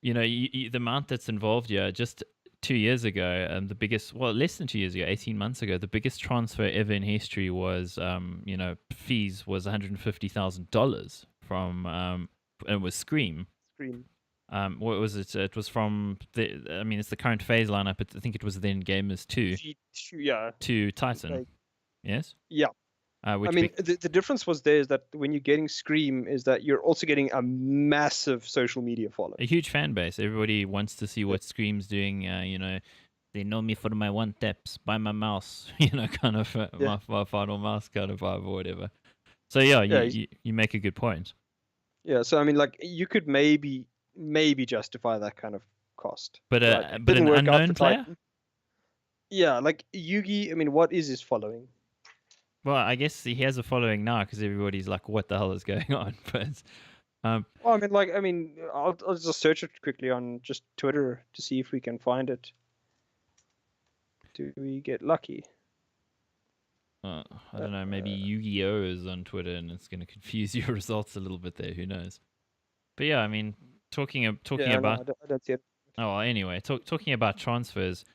[SPEAKER 1] the amount that's involved here, just 2 years ago, the biggest, well, less than 2 years ago, 18 months ago, the biggest transfer ever in history was, fees was $150,000 from, it was Scream.
[SPEAKER 2] Scream.
[SPEAKER 1] What was it? It was from it's the current phase lineup. I think it was then Gamers 2
[SPEAKER 2] Yeah.
[SPEAKER 1] to Titan.
[SPEAKER 2] Like,
[SPEAKER 1] Yes?
[SPEAKER 2] yeah. I mean, the difference was there is that when you're getting Scream, is that you're also getting a massive social media following.
[SPEAKER 1] A huge fan base. Everybody wants to see what Scream's doing. They know me for my one taps, buy my mouse, kind of my final mouse kind of vibe or whatever. So yeah, you make a good point.
[SPEAKER 2] Yeah, so I mean, like you could maybe justify that kind of cost,
[SPEAKER 1] but
[SPEAKER 2] an
[SPEAKER 1] unknown player.
[SPEAKER 2] Yeah, like Yugi. I mean, what is his following?
[SPEAKER 1] Well, I guess he has a following now because everybody's like, "What the hell is going on?" But
[SPEAKER 2] well, I'll just search it quickly on just Twitter to see if we can find it. Do we get lucky?
[SPEAKER 1] I don't know. Maybe Yu-Gi-Oh is on Twitter, and it's going to confuse your results a little bit there. Who knows? But yeah, I mean, talking about.
[SPEAKER 2] No, I don't see it.
[SPEAKER 1] Oh, anyway, talking about transfers.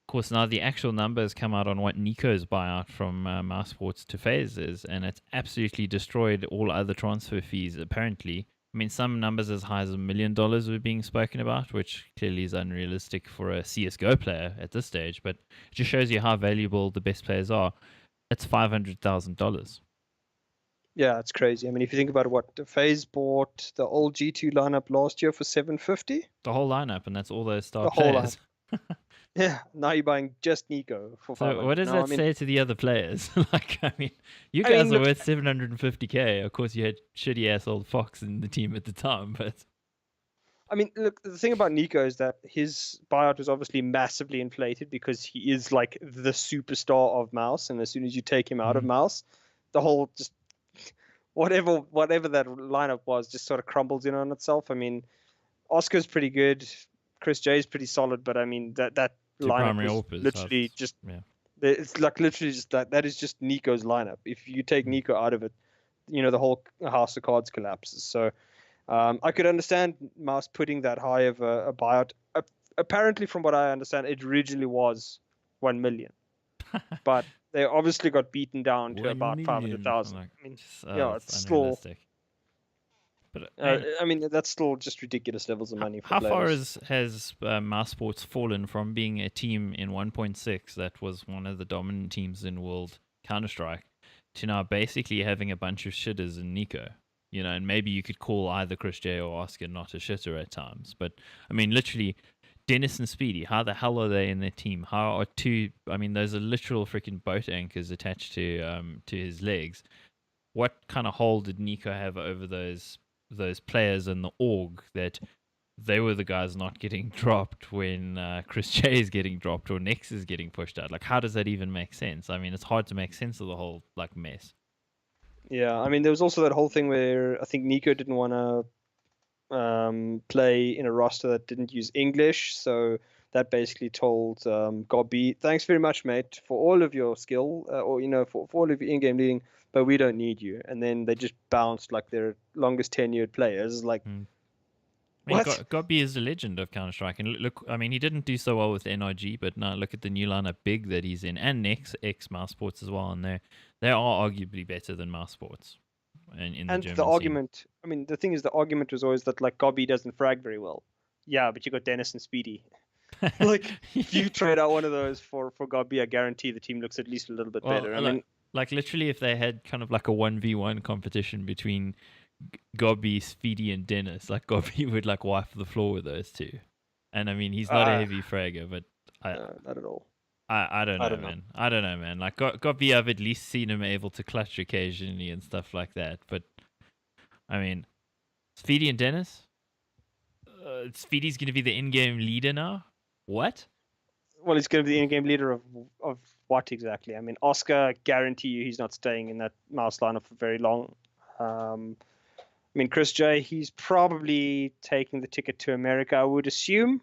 [SPEAKER 1] Of course, now the actual numbers come out on what Nico's buyout from Mouse Sports to FaZe is, and it's absolutely destroyed all other transfer fees. Apparently, I mean, some numbers as high as $1 million were being spoken about, which clearly is unrealistic for a CS:GO player at this stage. But it just shows you how valuable the best players are. It's $500,000.
[SPEAKER 2] Yeah, it's crazy. I mean, if you think about what the FaZe bought the old G2 lineup last year for $750,
[SPEAKER 1] the whole lineup, and that's all those star players.
[SPEAKER 2] Yeah, now you're buying just Nico for $500.
[SPEAKER 1] So what does that say to the other players? Like, I mean, you guys are worth $750K. Of course, you had shitty ass old Fox in the team at the time, but
[SPEAKER 2] I mean, look, the thing about Nico is that his buyout was obviously massively inflated because he is like the superstar of Mouse, and as soon as you take him out of Mouse, the whole just whatever that lineup was just sort of crumbles in on itself. I mean, Oscar's pretty good, Chris J is pretty solid, but I mean that lineup was literally just it's like literally just that is just Nico's lineup. If you take Nico out of it, the whole house of cards collapses. So I could understand Mouse putting that high of a buyout. Apparently, from what I understand, it originally was 1 million, but they obviously got beaten down to about 500,000. I mean, it's still.
[SPEAKER 1] But
[SPEAKER 2] I mean, that's still just ridiculous levels of money.
[SPEAKER 1] How far has Mouse Sports fallen from being a team in 1.6 that was one of the dominant teams in World Counter-Strike to now basically having a bunch of shitters in Nico? And maybe you could call either Chris J or Oscar not a shitter at times. But, I mean, literally, Dennis and Speedy, how the hell are they in their team? How are those are literal freaking boat anchors attached to his legs. What kind of hold did Nico have over those players in the org that they were the guys not getting dropped when Chris J is getting dropped or Nex is getting pushed out? Like, how does that even make sense? I mean, it's hard to make sense of the whole like mess.
[SPEAKER 2] Yeah, I mean, there was also that whole thing where I think Nico didn't want to play in a roster that didn't use English, so that basically told Gobby, thanks very much, mate, for all of your skill, or for all of your in-game leading, but we don't need you. And then they just bounced like their longest tenured players. Like,
[SPEAKER 1] what? Gobby is a legend of Counter-Strike, and look, I mean, he didn't do so well with NRG, but now look at the new lineup Big that he's in, and Nex ex Mouse Sports as well, and they are arguably better than Mouse Sports. And the
[SPEAKER 2] argument,
[SPEAKER 1] scene.
[SPEAKER 2] I mean, the thing is, the argument was always that like Gobby doesn't frag very well. Yeah, but you got Dennis and Speedy. Like, if you trade out one of those for Gobby, I guarantee the team looks at least a little bit better. I mean,
[SPEAKER 1] like literally, if they had kind of like a 1v1 competition between Gobby, Speedy, and Dennis, like Gobby would like wipe the floor with those two. And I mean, he's not a heavy fragger, but
[SPEAKER 2] not at all.
[SPEAKER 1] I don't know, man. I don't know, man. Like Gobby, I've at least seen him able to clutch occasionally and stuff like that. But I mean, Speedy and Dennis. Speedy's going to be the in-game leader now. What?
[SPEAKER 2] Well, he's going to be the in-game leader of what exactly? I mean, Oscar, guarantee you he's not staying in that mouse lineup for very long. I mean, Chris J, he's probably taking the ticket to America, I would assume.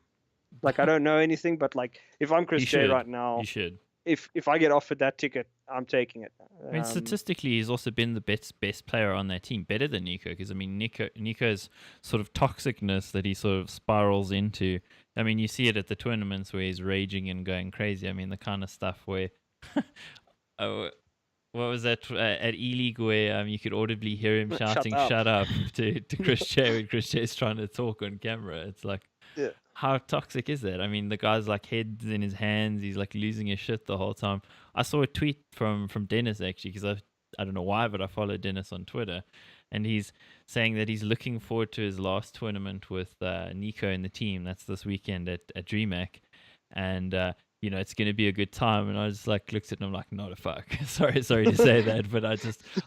[SPEAKER 2] Like, I don't know anything, but like, if I'm Chris
[SPEAKER 1] You
[SPEAKER 2] J
[SPEAKER 1] should.
[SPEAKER 2] right now,
[SPEAKER 1] You should.
[SPEAKER 2] if I get offered that ticket, I'm taking it.
[SPEAKER 1] I mean, statistically, he's also been the best player on their team, better than Nico. Because I mean, Nico's sort of toxicness that he sort of spirals into. I mean, you see it at the tournaments where he's raging and going crazy. I mean, the kind of stuff where, oh, what was that at E League where you could audibly hear him shouting "Shut up" to Chris J when Chris J's trying to talk on camera. It's like,
[SPEAKER 2] Yeah.
[SPEAKER 1] how toxic is that? I mean, the guy's like heads in his hands. He's like losing his shit the whole time. I saw a tweet from Dennis actually because I don't know why, but I follow Dennis on Twitter, and he's saying that he's looking forward to his last tournament with Nico and the team. That's this weekend at Dreamhack, and it's going to be a good time. And I just like looked at him like, not a fuck. sorry to say that, but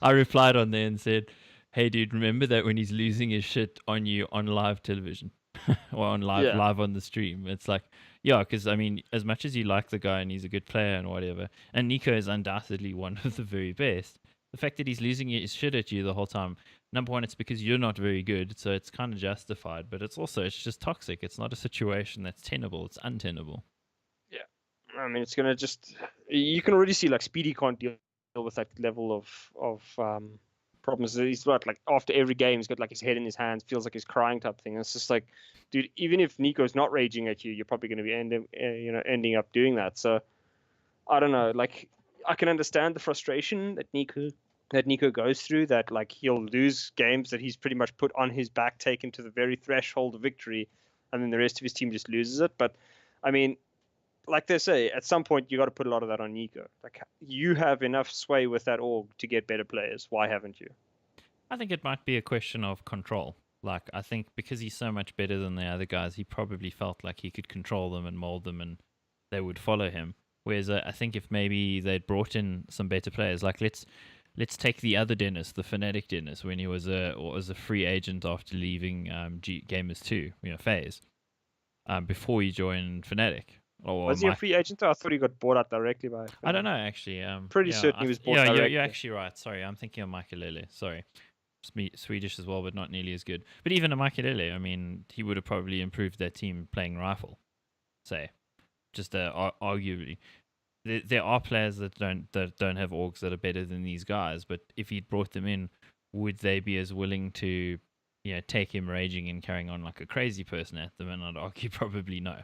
[SPEAKER 1] I replied on there and said, hey dude, remember that when he's losing his shit on you on live television or on live on the stream. It's like, yeah, because I mean, as much as you like the guy and he's a good player and whatever, and Nico is undoubtedly one of the very best, the fact that he's losing his shit at you the whole time, number one, it's because you're not very good, so it's kind of justified, but it's just toxic. It's not a situation that's tenable, it's untenable.
[SPEAKER 2] Yeah. I mean, it's going to just, you can already see like Speedy can't deal with that level of problems. He's got like after every game, he's got like his head in his hands, feels like he's crying type thing. It's just like, dude, even if Nico's not raging at you, you're probably going to be ending up doing that. So I don't know. Like, I can understand the frustration that Nico goes through. That like he'll lose games that he's pretty much put on his back, taken to the very threshold of victory, and then the rest of his team just loses it. But I mean, like they say, at some point you got to put a lot of that on Nico. Like, you have enough sway with that org to get better players. Why haven't you?
[SPEAKER 1] I think it might be a question of control. Like, I think because he's so much better than the other guys, he probably felt like he could control them and mold them, and they would follow him. Whereas I think if maybe they'd brought in some better players, like let's take the other Dennis, the Fnatic Dennis, when he was a free agent after leaving Gamers 2, FaZe, before he joined Fnatic.
[SPEAKER 2] Was he a free agent? I thought he got bought out directly by.
[SPEAKER 1] I don't know actually.
[SPEAKER 2] Pretty certain he was bought directly.
[SPEAKER 1] You're actually right. Sorry, I'm thinking of Michaelele. Sorry, Swedish as well, but not nearly as good. But even a Michaelele, I mean, he would have probably improved their team playing rifle. Say, just arguably, there are players that don't have orgs that are better than these guys. But if he'd brought them in, would they be as willing to, take him raging and carrying on like a crazy person at them? And I'd argue probably no.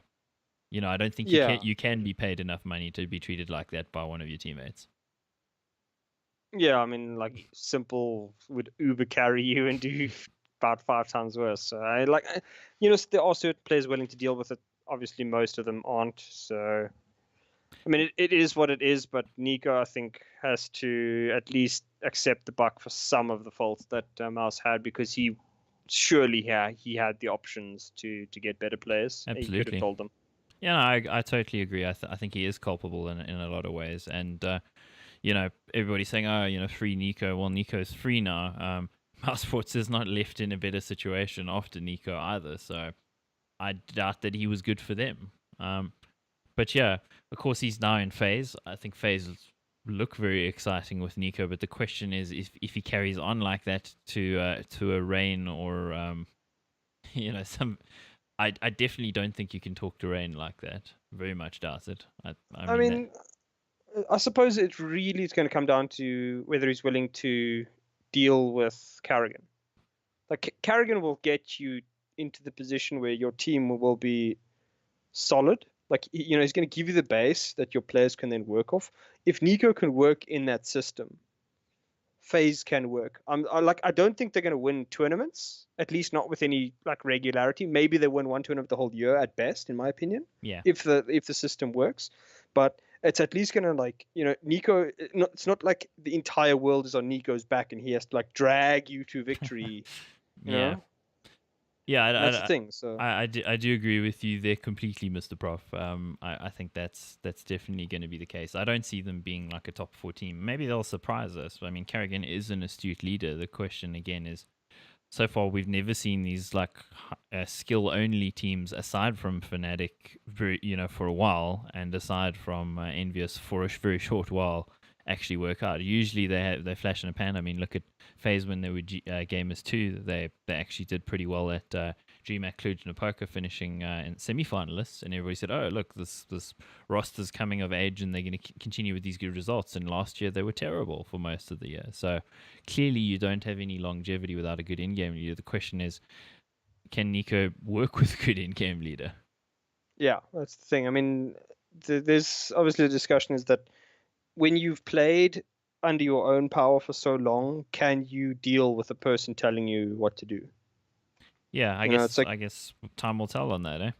[SPEAKER 1] I don't think you can be paid enough money to be treated like that by one of your teammates.
[SPEAKER 2] Yeah, I mean, like Simple would Uber carry you and do about 5 times worse. So there are certain players willing to deal with it. Obviously, most of them aren't. So, I mean, it is what it is. But Nico, I think, has to at least accept the buck for some of the faults that Mouse had, because he had the options to get better players.
[SPEAKER 1] Absolutely,
[SPEAKER 2] he could have told them.
[SPEAKER 1] Yeah, no, I totally agree. I think he is culpable in a lot of ways, and everybody's saying, oh, free Nico. Well, Nico's free now. Mousesports is not left in a better situation after Nico either, so I doubt that he was good for them. But yeah, of course he's now in FaZe. I think FaZe look very exciting with Nico, but the question is if he carries on like that to a Rain or some. I definitely don't think you can talk to Rain like that. Very much doubt it. I mean
[SPEAKER 2] I suppose it really is going to come down to whether he's willing to deal with Carrigan. Like, Carrigan will get you into the position where your team will be solid. Like, he's going to give you the base that your players can then work off. If Nico can work in that system, FaZe can work. I don't think they're going to win tournaments, at least not with any like regularity. Maybe they win one tournament the whole year at best, in my opinion.
[SPEAKER 1] Yeah.
[SPEAKER 2] If the system works, but it's at least going to Nico. It's not like the entire world is on Nico's back and he has to like drag you to victory. You know?
[SPEAKER 1] Yeah,
[SPEAKER 2] that's the thing. So
[SPEAKER 1] I do agree with you there completely, Mr. Prof. I think that's definitely going to be the case. I don't see them being like a top 4 team. Maybe they'll surprise us. I mean, Carrigan is an astute leader. The question again is, so far we've never seen these like skill only teams aside from Fnatic, for a while, and aside from Envious for a very short while actually work out. Usually they flash in a pan. I mean, look at FaZe when they were Gamers 2. They actually did pretty well at Dreamhack Cluj-Napoca, finishing in semi-finalists, and everybody said, "Oh, look, this roster's coming of age, and they're going to continue with these good results." And last year they were terrible for most of the year. So clearly, you don't have any longevity without a good in-game leader. The question is, can Nico work with a good in-game leader?
[SPEAKER 2] Yeah, that's the thing. I mean, there's obviously the discussion is that when you've played under your own power for so long, can you deal with a person telling you what to do?
[SPEAKER 1] Yeah,
[SPEAKER 2] It's like,
[SPEAKER 1] I guess time will tell on that, eh?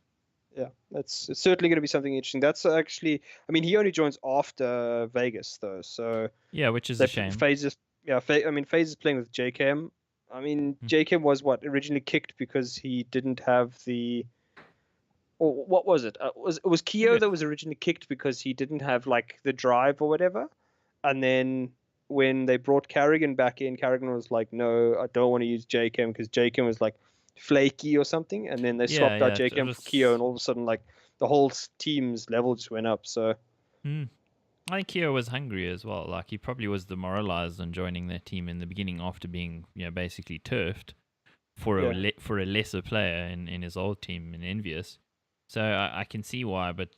[SPEAKER 2] yeah, it's certainly going to be something interesting. That's actually, I mean, he only joins after Vegas though, so
[SPEAKER 1] Yeah, which is a shame.
[SPEAKER 2] Phases, yeah, I mean, Phase is playing with JKM. I mean, JKM was what originally kicked because he didn't have the, or what was it? It was Keo that was originally kicked because he didn't have like the drive or whatever, and then when they brought Carrigan back in, Carrigan was like, "No, I don't want to use JKM because JKM was like flaky or something." And then they swapped out JKM for Keo, and all of a sudden, like the whole team's level just went up. So,
[SPEAKER 1] I think Keo was hungry as well. Like he probably was demoralized on joining their team in the beginning after being, basically turfed for a lesser player in his old team in Envious. So I can see why, but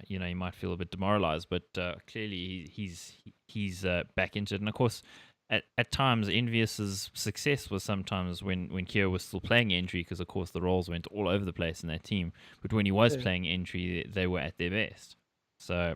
[SPEAKER 1] he might feel a bit demoralized. But clearly he's back into it, and of course, at times Envious's success was sometimes when Keo was still playing entry, because of course the roles went all over the place in that team. But when he was playing entry, they were at their best. So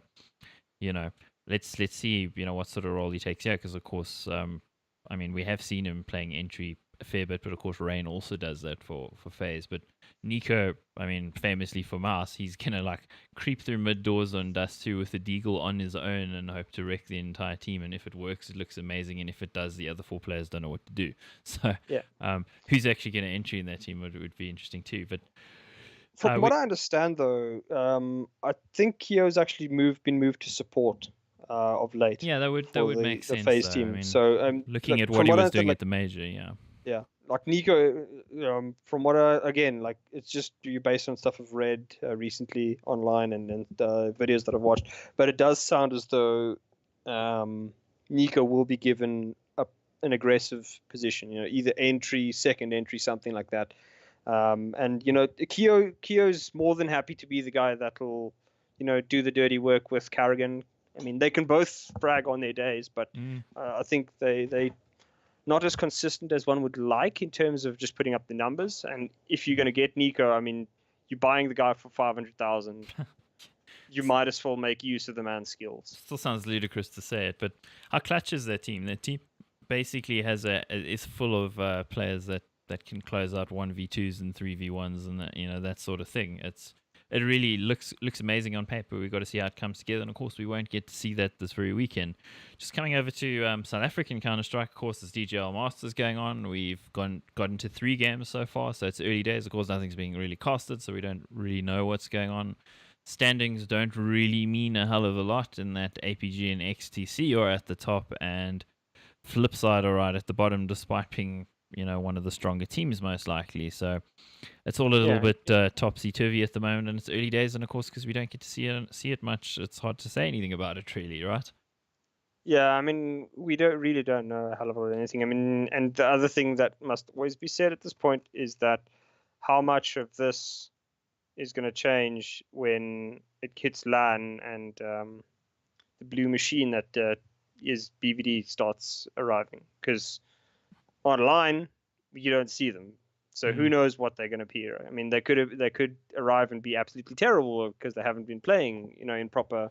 [SPEAKER 1] let's see what sort of role he takes here, because of course, I mean, we have seen him playing entry a fair bit, but of course Rain also does that for FaZe. But Nico, I mean, famously for Mouse, he's gonna like creep through mid doors on Dust 2 with a Deagle on his own and hope to wreck the entire team. And if it works, it looks amazing, and if it does, the other 4 players don't know what to do. So who's actually going to enter in that team would be interesting too. But
[SPEAKER 2] from what I understand, though, I think Keo's actually been moved to support of late.
[SPEAKER 1] Yeah, that would make sense.
[SPEAKER 2] The FaZe team.
[SPEAKER 1] I mean,
[SPEAKER 2] so
[SPEAKER 1] looking at what he was doing at the major,
[SPEAKER 2] yeah, like Nico, from what again, like it's just based on stuff I've read recently online and videos that I've watched. But it does sound as though Nico will be given an aggressive position. Either entry, second entry, something like that. And Keo's more than happy to be the guy that'll do the dirty work with Carrigan. I mean, they can both brag on their days, but I think they not as consistent as one would like in terms of just putting up the numbers. And if you're going to get Nico, I mean, you're buying the guy for 500,000. You might as well make use of the man's skills.
[SPEAKER 1] Still sounds ludicrous to say it, but how clutch is their team? Their team basically is full of players that can close out 1v2s and 3v1s and that sort of thing. It really looks amazing on paper. We've got to see how it comes together, and of course we won't get to see that this very weekend. Just coming over to South African Counter-Strike, of course, there's DJL Masters going on. We've gotten to 3 games so far, so it's early days. Of course, nothing's being really casted, so we don't really know what's going on. Standings don't really mean a hell of a lot in that APG and XTC are at the top, and Flipside are right at the bottom, despite being one of the stronger teams most likely. So it's all a little bit topsy-turvy at the moment, and it's early days, and of course because we don't get to see it much, it's hard to say anything about it really, right?
[SPEAKER 2] Yeah, I mean, we don't know a hell of a lot of anything. I mean, and the other thing that must always be said at this point is that how much of this is going to change when it hits LAN and the blue machine that is BVD starts arriving, because online you don't see them, so who knows what they're going to appear. I mean, they could arrive and be absolutely terrible because they haven't been playing in proper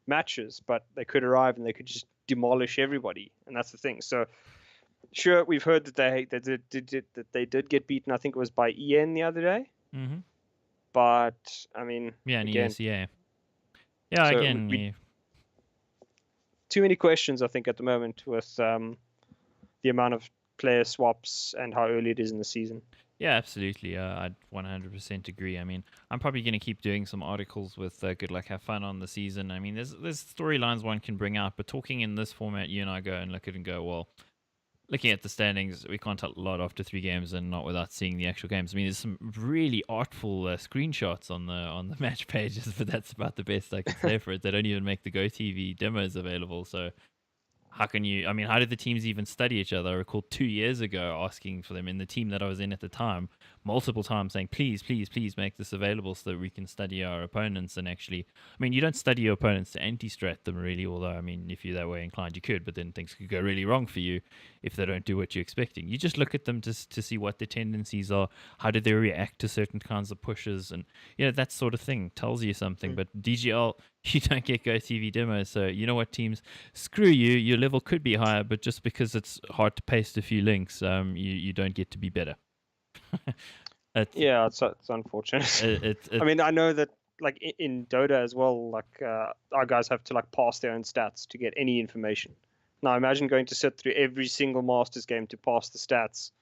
[SPEAKER 2] matches, but they could arrive and they could just demolish everybody, and that's the thing. So sure, we've heard that they did get beaten. I think it was by EN the other day. But I mean,
[SPEAKER 1] again, again,
[SPEAKER 2] too many questions, I think, at the moment with the amount of player swaps and how early it is in the season.
[SPEAKER 1] Yeah, absolutely. I'd 100% agree. I mean, I'm probably going to keep doing some articles with Good Luck Have Fun on the season. I mean, there's storylines one can bring out, but talking in this format, you and I go and look at it and go, well, looking at the standings, we can't tell a lot after 3 games and not without seeing the actual games. I mean, there's some really artful screenshots on the match pages, but that's about the best I can say for it. They don't even make the GoTV demos available, so how can you? I mean, how did the teams even study each other? I recall 2 years ago asking for them in the team that I was in at the time, multiple times saying, please, please, please make this available so that we can study our opponents. And actually, I mean, you don't study your opponents to anti-strat them really, although, I mean, if you're that way inclined, you could, but then things could go really wrong for you if they don't do what you're expecting. You just look at them to see what their tendencies are, how do they react to certain kinds of pushes, and, that sort of thing tells you something. But DGL, you don't get GoTV demos, so you know what, teams, screw you. Your level could be higher, but just because it's hard to paste a few links, you don't get to be better.
[SPEAKER 2] Yeah, it's unfortunate. I mean, I know that like in Dota as well, like our guys have to like pass their own stats to get any information. Now imagine going to sit through every single Masters game to pass the stats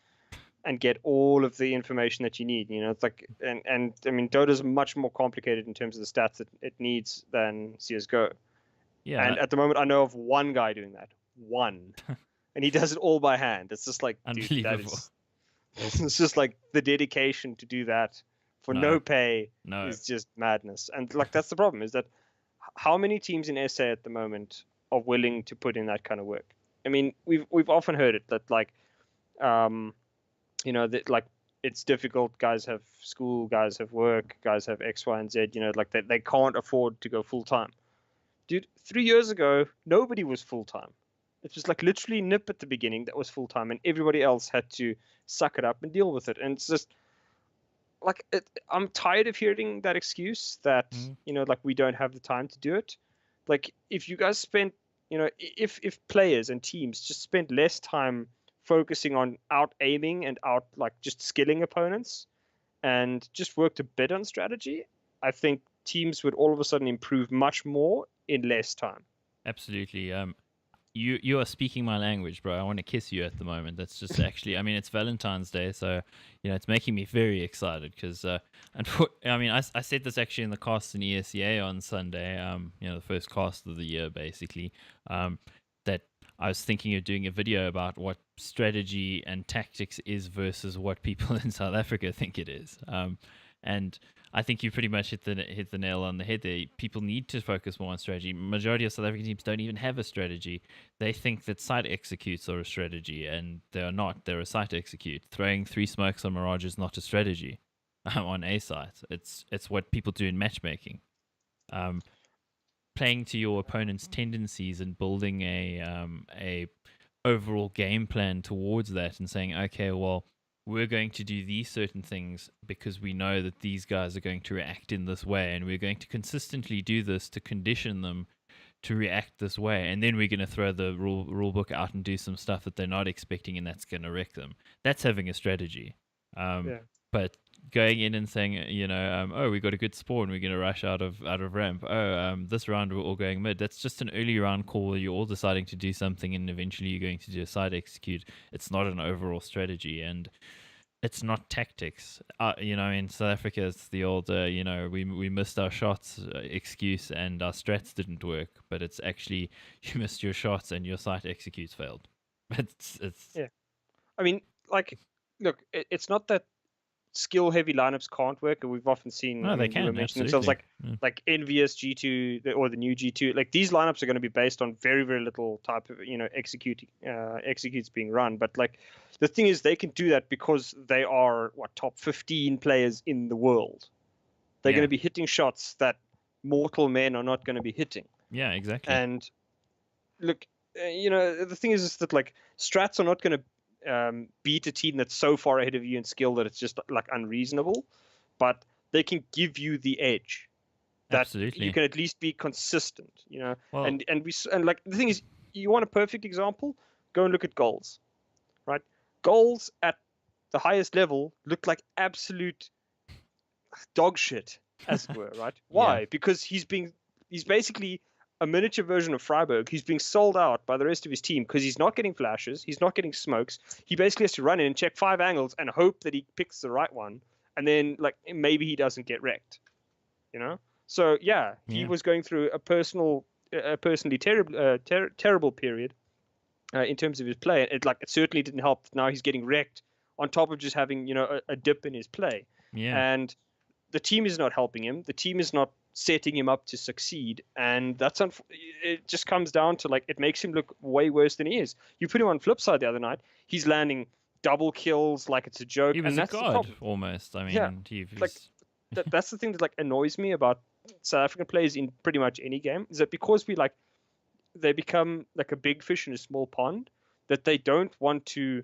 [SPEAKER 2] and get all of the information that you need. It's like, and I mean, Dota is much more complicated in terms of the stats that it needs than CS:GO.
[SPEAKER 1] Yeah,
[SPEAKER 2] And at the moment, I know of one guy doing that, and he does it all by hand. It's just like, dude, that is. It's just like the dedication to do that for no pay is just madness. And like that's the problem, is that how many teams in SA at the moment are willing to put in that kind of work? I mean, we've often heard it that like, that like it's difficult. Guys have school, guys have work, guys have X, Y, and Z. Like they can't afford to go full time. Dude, 3 years ago, nobody was full time. It was like literally Nip at the beginning that was full time, and everybody else had to suck it up and deal with it. And it's just like I'm tired of hearing that excuse that like we don't have the time to do it. Like if you guys spent, if players and teams just spent less time focusing on out aiming and out like just skilling opponents, and just worked a bit on strategy, I think teams would all of a sudden improve much more in less time.
[SPEAKER 1] Absolutely. You are speaking my language, bro. I want to kiss you at the moment. That's just actually, I mean, it's Valentine's Day, so it's making me very excited because, I mean, I said this actually in the cast in ESEA on Sunday. The first cast of the year, basically. That I was thinking of doing a video about what strategy and tactics is versus what people in South Africa think it is. And I think you pretty much hit the nail on the head there. People need to focus more on strategy. Majority of South African teams don't even have a strategy. They think that site executes are a strategy, and they are not. They're a site execute. Throwing 3 smokes on Mirage is not a strategy on a site. It's what people do in matchmaking. Playing to your opponent's tendencies and building a overall game plan towards that, and saying, okay, well, we're going to do these certain things because we know that these guys are going to react in this way, and we're going to consistently do this to condition them to react this way, and then we're going to throw the rule book out and do some stuff that they're not expecting, and that's going to wreck them. That's having a strategy. But going in and saying, oh, we got a good spawn, we're going to rush out of ramp. Oh, this round we're all going mid. That's just an early round call where you're all deciding to do something, and eventually you're going to do a side execute. It's not an overall strategy, and it's not tactics. In South Africa, it's the old, we missed our shots excuse, and our strats didn't work. But it's actually you missed your shots and your site executes failed. It's
[SPEAKER 2] yeah. I mean, like, look, it's not that skill heavy lineups can't work, and we've often seen.
[SPEAKER 1] No, they can
[SPEAKER 2] mention themselves like Envious G2 or the new G2. Like these lineups are going to be based on very very little type of executes being run. But like the thing is, they can do that because they are top 15 players in the world. They're going to be hitting shots that mortal men are not going to be hitting.
[SPEAKER 1] Yeah, exactly.
[SPEAKER 2] And look, the thing is that like strats are not going to beat a team that's so far ahead of you in skill that it's just like unreasonable, but they can give you the edge that
[SPEAKER 1] Absolutely.
[SPEAKER 2] you can at least be consistent,
[SPEAKER 1] Well,
[SPEAKER 2] and like the thing is, you want a perfect example, go and look at goals, right? Goals at the highest level look like absolute dog shit, as it were, right? Why? Because he's basically a miniature version of Freiburg. He's being sold out by the rest of his team because he's not getting flashes, he's not getting smokes. He basically has to run in and check 5 angles and hope that he picks the right one, and then like maybe he doesn't get wrecked. So he was going through a personally terrible period, in terms of his play. It certainly didn't help. Now he's getting wrecked on top of just having a dip in his play,
[SPEAKER 1] Yeah.
[SPEAKER 2] and the team is not helping him. The team is not setting him up to succeed, and it just comes down to it makes him look way worse than he is. You put him on flip side the other night, he's landing double kills like it's a joke,
[SPEAKER 1] He was
[SPEAKER 2] and
[SPEAKER 1] a
[SPEAKER 2] that's the
[SPEAKER 1] god
[SPEAKER 2] problem.
[SPEAKER 1] almost. I mean,
[SPEAKER 2] Yeah,
[SPEAKER 1] he
[SPEAKER 2] like
[SPEAKER 1] was,
[SPEAKER 2] that's the thing that annoys me about South African players in pretty much any game, is that because they become like a big fish in a small pond, that they don't want to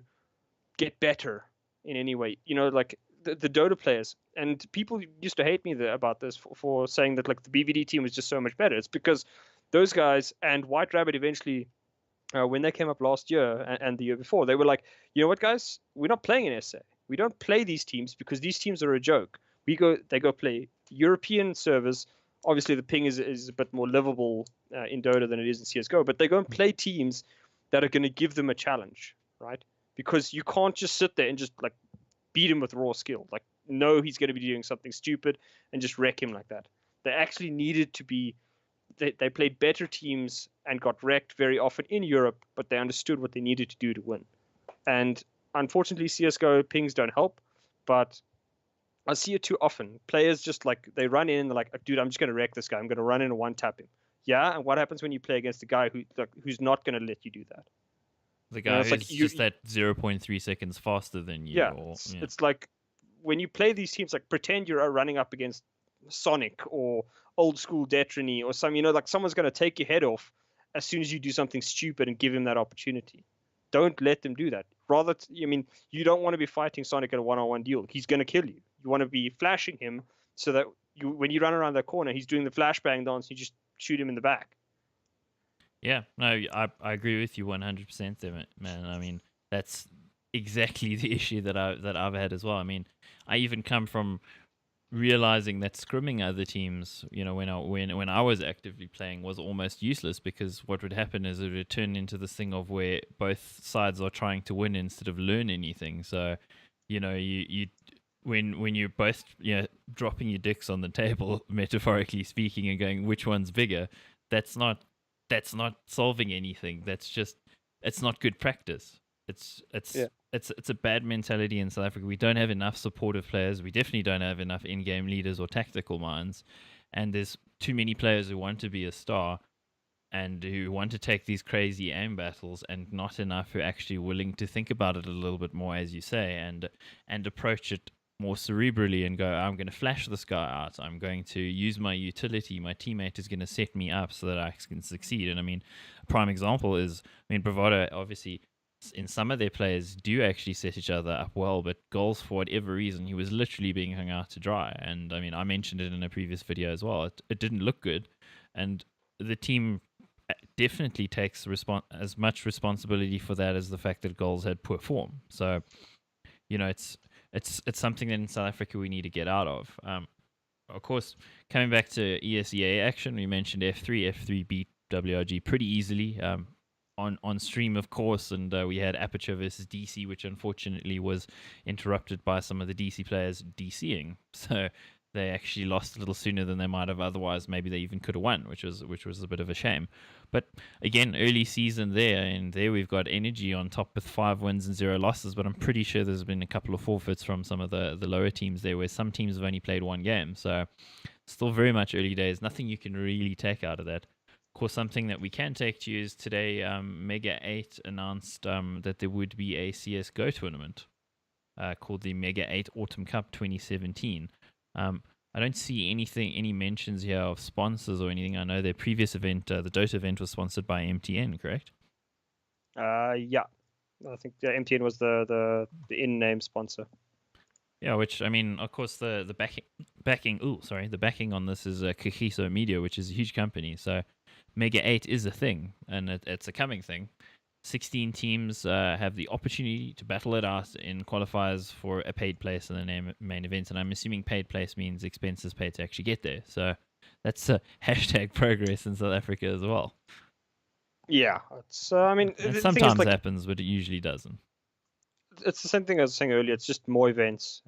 [SPEAKER 2] get better in any way. The Dota players, and people used to hate me about this for saying that the BVD team was just so much better. It's because those guys and White Rabbit eventually, when they came up last year and the year before, they were like, you know what, guys, we're not playing in SA. We don't play these teams because these teams are a joke. They go play European servers. Obviously, the ping is a bit more livable in Dota than it is in CS:GO, but they go and play teams that are going to give them a challenge, right? Because you can't just sit there and just beat him with raw skill. No, he's going to be doing something stupid and just wreck him like that. They actually needed to be. They played better teams and got wrecked very often in Europe, but they understood what they needed to do to win. And unfortunately, CS:GO pings don't help, but I see it too often. Players just they run in and they're like, dude, I'm just going to wreck this guy. I'm going to run in and one tap him. Yeah, and what happens when you play against a guy who's not going to let you do that?
[SPEAKER 1] the guy
[SPEAKER 2] it's
[SPEAKER 1] who's just that 0.3 seconds faster than you.
[SPEAKER 2] Yeah, it's like when you play these teams, pretend you're running up against Sonic or old school Detrony or some, someone's going to take your head off as soon as you do something stupid and give him that opportunity. Don't let them do that. Rather, you don't want to be fighting Sonic in a one-on-one deal. He's going to kill you. You want to be flashing him so that when you run around that corner, he's doing the flashbang dance. You just shoot him in the back.
[SPEAKER 1] Yeah, no, I agree with you 100% there, man. I mean, that's exactly the issue that I've had as well. I mean, I even come from realizing that scrimming other teams, when I was actively playing, was almost useless, because what would happen is it would turn into this thing of where both sides are trying to win instead of learn anything. So, you when you're both dropping your dicks on the table, metaphorically speaking, and going which one's bigger, that's not solving anything. It's not good practice. It's a bad mentality in South Africa. We don't have enough supportive players. We definitely don't have enough in-game leaders or tactical minds. And there's too many players who want to be a star and who want to take these crazy aim battles, and not enough who are actually willing to think about it a little bit more, as you say, and approach it more cerebrally and go, I'm going to flash this guy out. I'm going to use my utility. My teammate is going to set me up so that I can succeed. And I mean, a prime example is, Bravado, obviously, in some of their players do actually set each other up well, but Goals, for whatever reason, he was literally being hung out to dry. And I mean, I mentioned it in a previous video as well. It didn't look good. And the team definitely takes as much responsibility for that as the fact that Goals had poor form. So, it's something that in South Africa we need to get out of. Of course, coming back to ESEA action, we mentioned F3. F3 beat WRG pretty easily on stream, of course, and we had Aperture versus DC, which unfortunately was interrupted by some of the DC players DCing. So they actually lost a little sooner than they might have otherwise. Maybe they even could have won, which was a bit of a shame. But again, early season there, and there we've got Energy on top with 5 wins and 0 losses, but I'm pretty sure there's been a couple of forfeits from some of the lower teams there, where some teams have only played one game. So still very much early days. Nothing you can really take out of that. Of course, something that we can take to you is today, Mega 8 announced that there would be a CSGO tournament called the Mega 8 Autumn Cup 2017. I don't see any mentions here of sponsors or anything. I know their previous event, the Dota event, was sponsored by MTN, correct?
[SPEAKER 2] Yeah. I think MTN was the in-name sponsor.
[SPEAKER 1] Yeah, which, I mean, of course, the backing on this is Kagiso Media, which is a huge company. So Mega 8 is a thing, and it's a coming thing. 16 teams have the opportunity to battle it out in qualifiers for a paid place in the main event, and I'm assuming paid place means expenses paid to actually get there. So that's hashtag progress in South Africa as well.
[SPEAKER 2] Yeah, it's it
[SPEAKER 1] sometimes happens, but it usually doesn't.
[SPEAKER 2] it's the same thing I was saying earlier. It's just more events.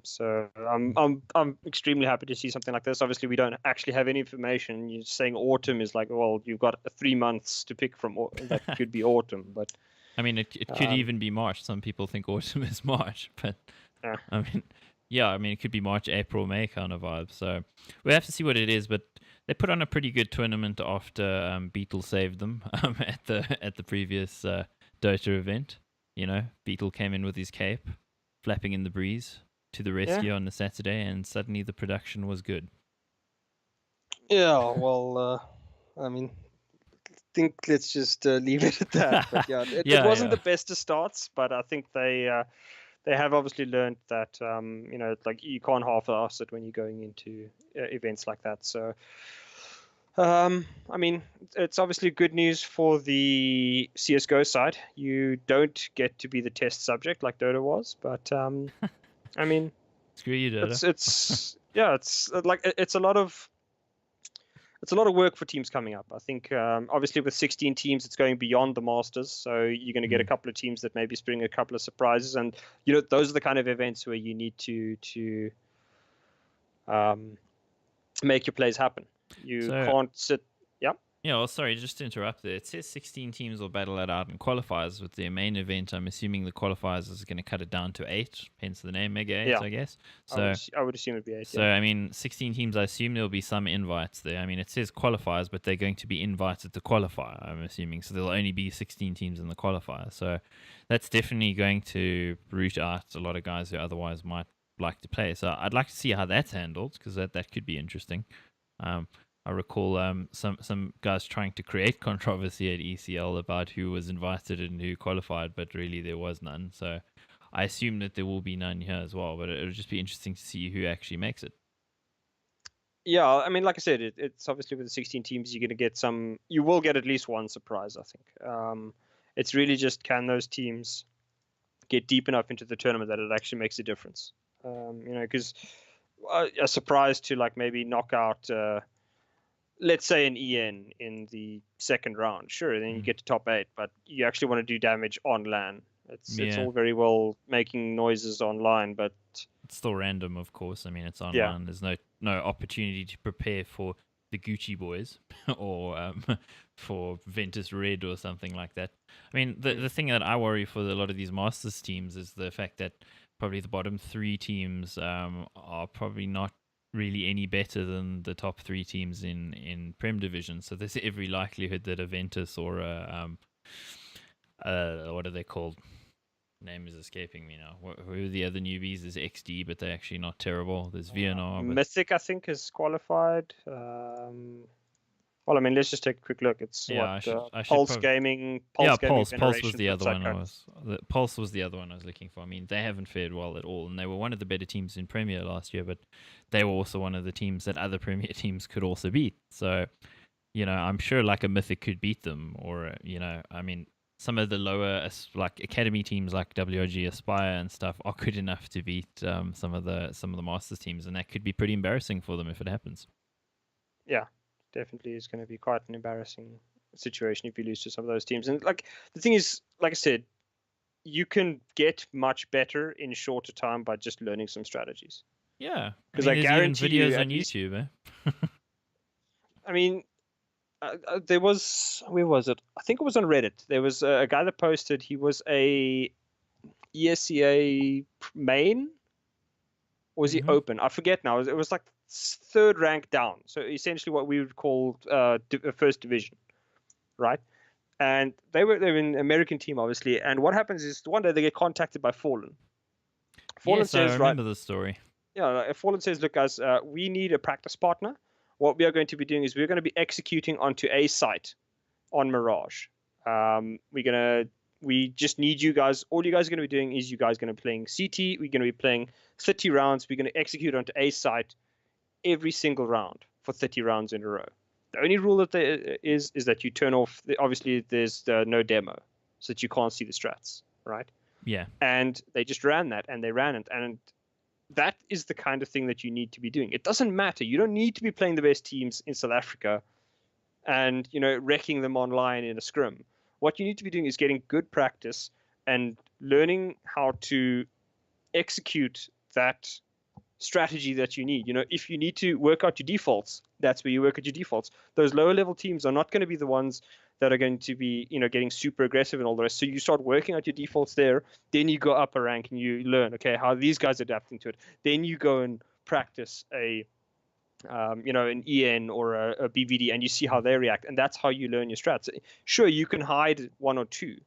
[SPEAKER 2] So I'm extremely happy to see something like this. Obviously, we don't actually have any information. You're saying autumn is like, well, you've got 3 months to pick from. That could be autumn, but
[SPEAKER 1] I mean, it could even be March. Some people think autumn is March, but
[SPEAKER 2] yeah.
[SPEAKER 1] I mean, yeah, I mean, it could be March, April, May kind of vibe. So we have to see what it is. But they put on a pretty good tournament after Beetle saved them at the previous Dota event. You know, Beetle came in with his cape, flapping in the breeze to the rescue on the Saturday, and suddenly the production was good.
[SPEAKER 2] Yeah, well, I mean, think let's just leave it at that. But yeah, it wasn't the best of starts, but I think they have obviously learned that like you can't half-ass it when you're going into events like that. So I mean, it's obviously good news for the CS:GO side. You don't get to be the test subject like Dota was, but I mean,
[SPEAKER 1] screw you, Dota.
[SPEAKER 2] It's a lot of work for teams coming up. I think obviously with 16 teams, it's going beyond the Masters, so you're going to get a couple of teams that maybe spring a couple of surprises, and those are the kind of events where you need to make your plays happen. You can't sit. Yeah.
[SPEAKER 1] Yeah, well, sorry, just to interrupt there. It says 16 teams will battle it out in qualifiers with their main event. I'm assuming the qualifiers is going to cut it down to 8, hence the name Mega 8, I guess. So
[SPEAKER 2] I would assume it'd be 8.
[SPEAKER 1] So, I mean, 16 teams, I assume there'll be some invites there. I mean, it says qualifiers, but they're going to be invited to qualify, I'm assuming. So there'll only be 16 teams in the qualifier. So that's definitely going to root out a lot of guys who otherwise might like to play. So I'd like to see how that's handled, because that could be interesting. I recall some guys trying to create controversy at ECL about who was invited and who qualified, but really there was none. So I assume that there will be none here as well, but it'll just be interesting to see who actually makes it.
[SPEAKER 2] Yeah, I mean, like I said, it's obviously with the 16 teams, you're going to get you will get at least one surprise, I think. It's really just, can those teams get deep enough into the tournament that it actually makes a difference? Because a surprise to like maybe knock out, let's say an EN in the second round, sure, then you get to top 8, but you actually want to do damage on LAN. It's all very well making noises online, but
[SPEAKER 1] it's still random, of course. I mean, it's online. There's no opportunity to prepare for the Gucci boys or for Ventus Red or something like that. I mean, the thing that I worry for a lot of these Masters teams is the fact that probably the bottom 3 teams are probably not really any better than the top 3 teams in Prem Division. So there's every likelihood that a Ventus or what are they called? Name is escaping me now. Who are the other newbies? There's XD, but they're actually not terrible. There's VNR.
[SPEAKER 2] Mythic, I think, is qualified. Well, I mean, let's just take a quick look. It's Pulse Gaming.
[SPEAKER 1] Pulse was the other one. Pulse was the other one I was looking for. I mean, they haven't fared well at all, and they were one of the better teams in Premier last year, but they were also one of the teams that other Premier teams could also beat. So, I'm sure like a Mythic could beat them, or I mean, some of the lower like academy teams like WRG Aspire and stuff are good enough to beat some of the Masters teams, and that could be pretty embarrassing for them if it happens.
[SPEAKER 2] Yeah, definitely is going to be quite an embarrassing situation if you lose to some of those teams. And like the thing is, like I said, you can get much better in a shorter time by just learning some strategies.
[SPEAKER 1] Yeah,
[SPEAKER 2] because I guarantee
[SPEAKER 1] videos on YouTube.
[SPEAKER 2] I mean, there was, where was it? I think it was on Reddit. There was a guy that posted, he was a ESEA main, or was he open? I forget now. It was like 3rd rank down. So essentially what we would call first division, right? And they were an American team, obviously. And what happens is one day they get contacted by Fallen.
[SPEAKER 1] Fallen says, I remember the story.
[SPEAKER 2] Yeah, Fallen says, look, guys, we need a practice partner. What we are going to be doing is we're going to be executing onto a site on Mirage. We just need you guys. All you guys are going to be doing is you guys are going to be playing CT. We're going to be playing 30 rounds. We're going to execute onto a site every single round for 30 rounds in a row. The only rule that there is that you turn off, obviously there's no demo, so that you can't see the strats, right?
[SPEAKER 1] Yeah.
[SPEAKER 2] And they just ran that, and they ran it. And that is the kind of thing that you need to be doing. It doesn't matter. You don't need to be playing the best teams in South Africa and, wrecking them online in a scrim. What you need to be doing is getting good practice and learning how to execute that strategy that you need. If you need to work out your defaults, that's where you work at your defaults. Those lower level teams are not going to be the ones that are going to be, getting super aggressive and all the rest. So you start working out your defaults there. Then you go up a rank and you learn, okay, how these guys are adapting to it. Then you go and practice an EN or a BVD, and you see how they react. And that's how you learn your strats. Sure, you can hide one or two,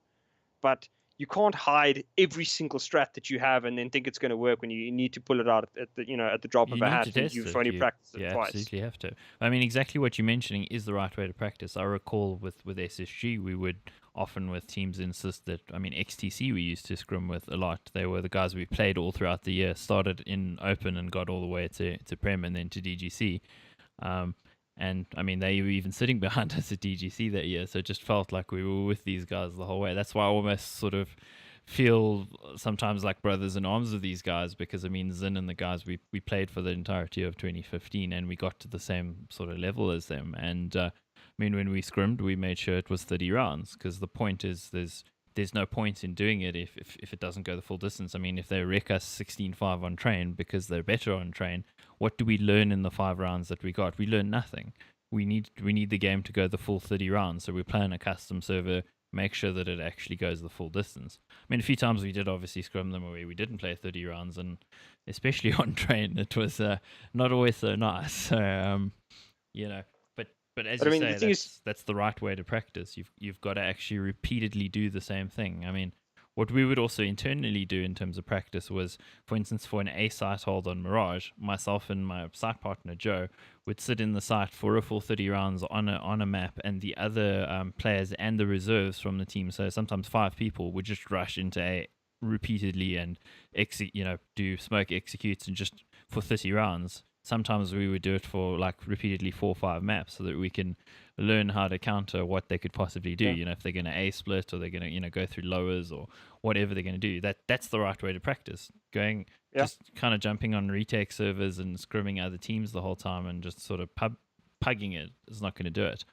[SPEAKER 2] but you can't hide every single strat that you have and then think it's going to work when you need to pull it out at the drop of a hat and you've only practiced it twice.
[SPEAKER 1] Absolutely have to. I mean, exactly what you're mentioning is the right way to practice. I recall with SSG, we would often with teams insist that, I mean, XTC we used to scrum with a lot. They were the guys we played all throughout the year, started in Open and got all the way to Prem and then to DGC. And I mean, they were even sitting behind us at DGC that year, so it just felt like we were with these guys the whole way. That's why I almost sort of feel sometimes like brothers in arms with these guys, because I mean, Zin and the guys we played for the entirety of 2015, and we got to the same sort of level as them. And I mean, when we scrimmed, we made sure it was 30 rounds, because the point is there's no point in doing it if it doesn't go the full distance. I mean, if they wreck us 16-5 on train because they're better on train, what do we learn in the 5 rounds that we got? We learn nothing. We need the game to go the full 30 rounds, so we plan a custom server, make sure that it actually goes the full distance. I mean, a few times we did obviously scrum them away. We didn't play 30 rounds, and especially on train, it was not always so nice. So, But as you say, that's the right way to practice. You've got to actually repeatedly do the same thing. I mean, what we would also internally do in terms of practice was, for instance, for an A site hold on Mirage, myself and my site partner Joe would sit in the site for a full 30 rounds on a map, and the other players and the reserves from the team, so sometimes 5 people, would just rush into A repeatedly and do smoke executes and just for 30 rounds. Sometimes we would do it for like repeatedly 4 or 5 maps, so that we can learn how to counter what they could possibly do. If they're going to A split, or they're going to go through lowers, or whatever they're going to do. That's the right way to practice. Just kind of jumping on retake servers and scrimming other teams the whole time and just sort of pugging it is not going to do it.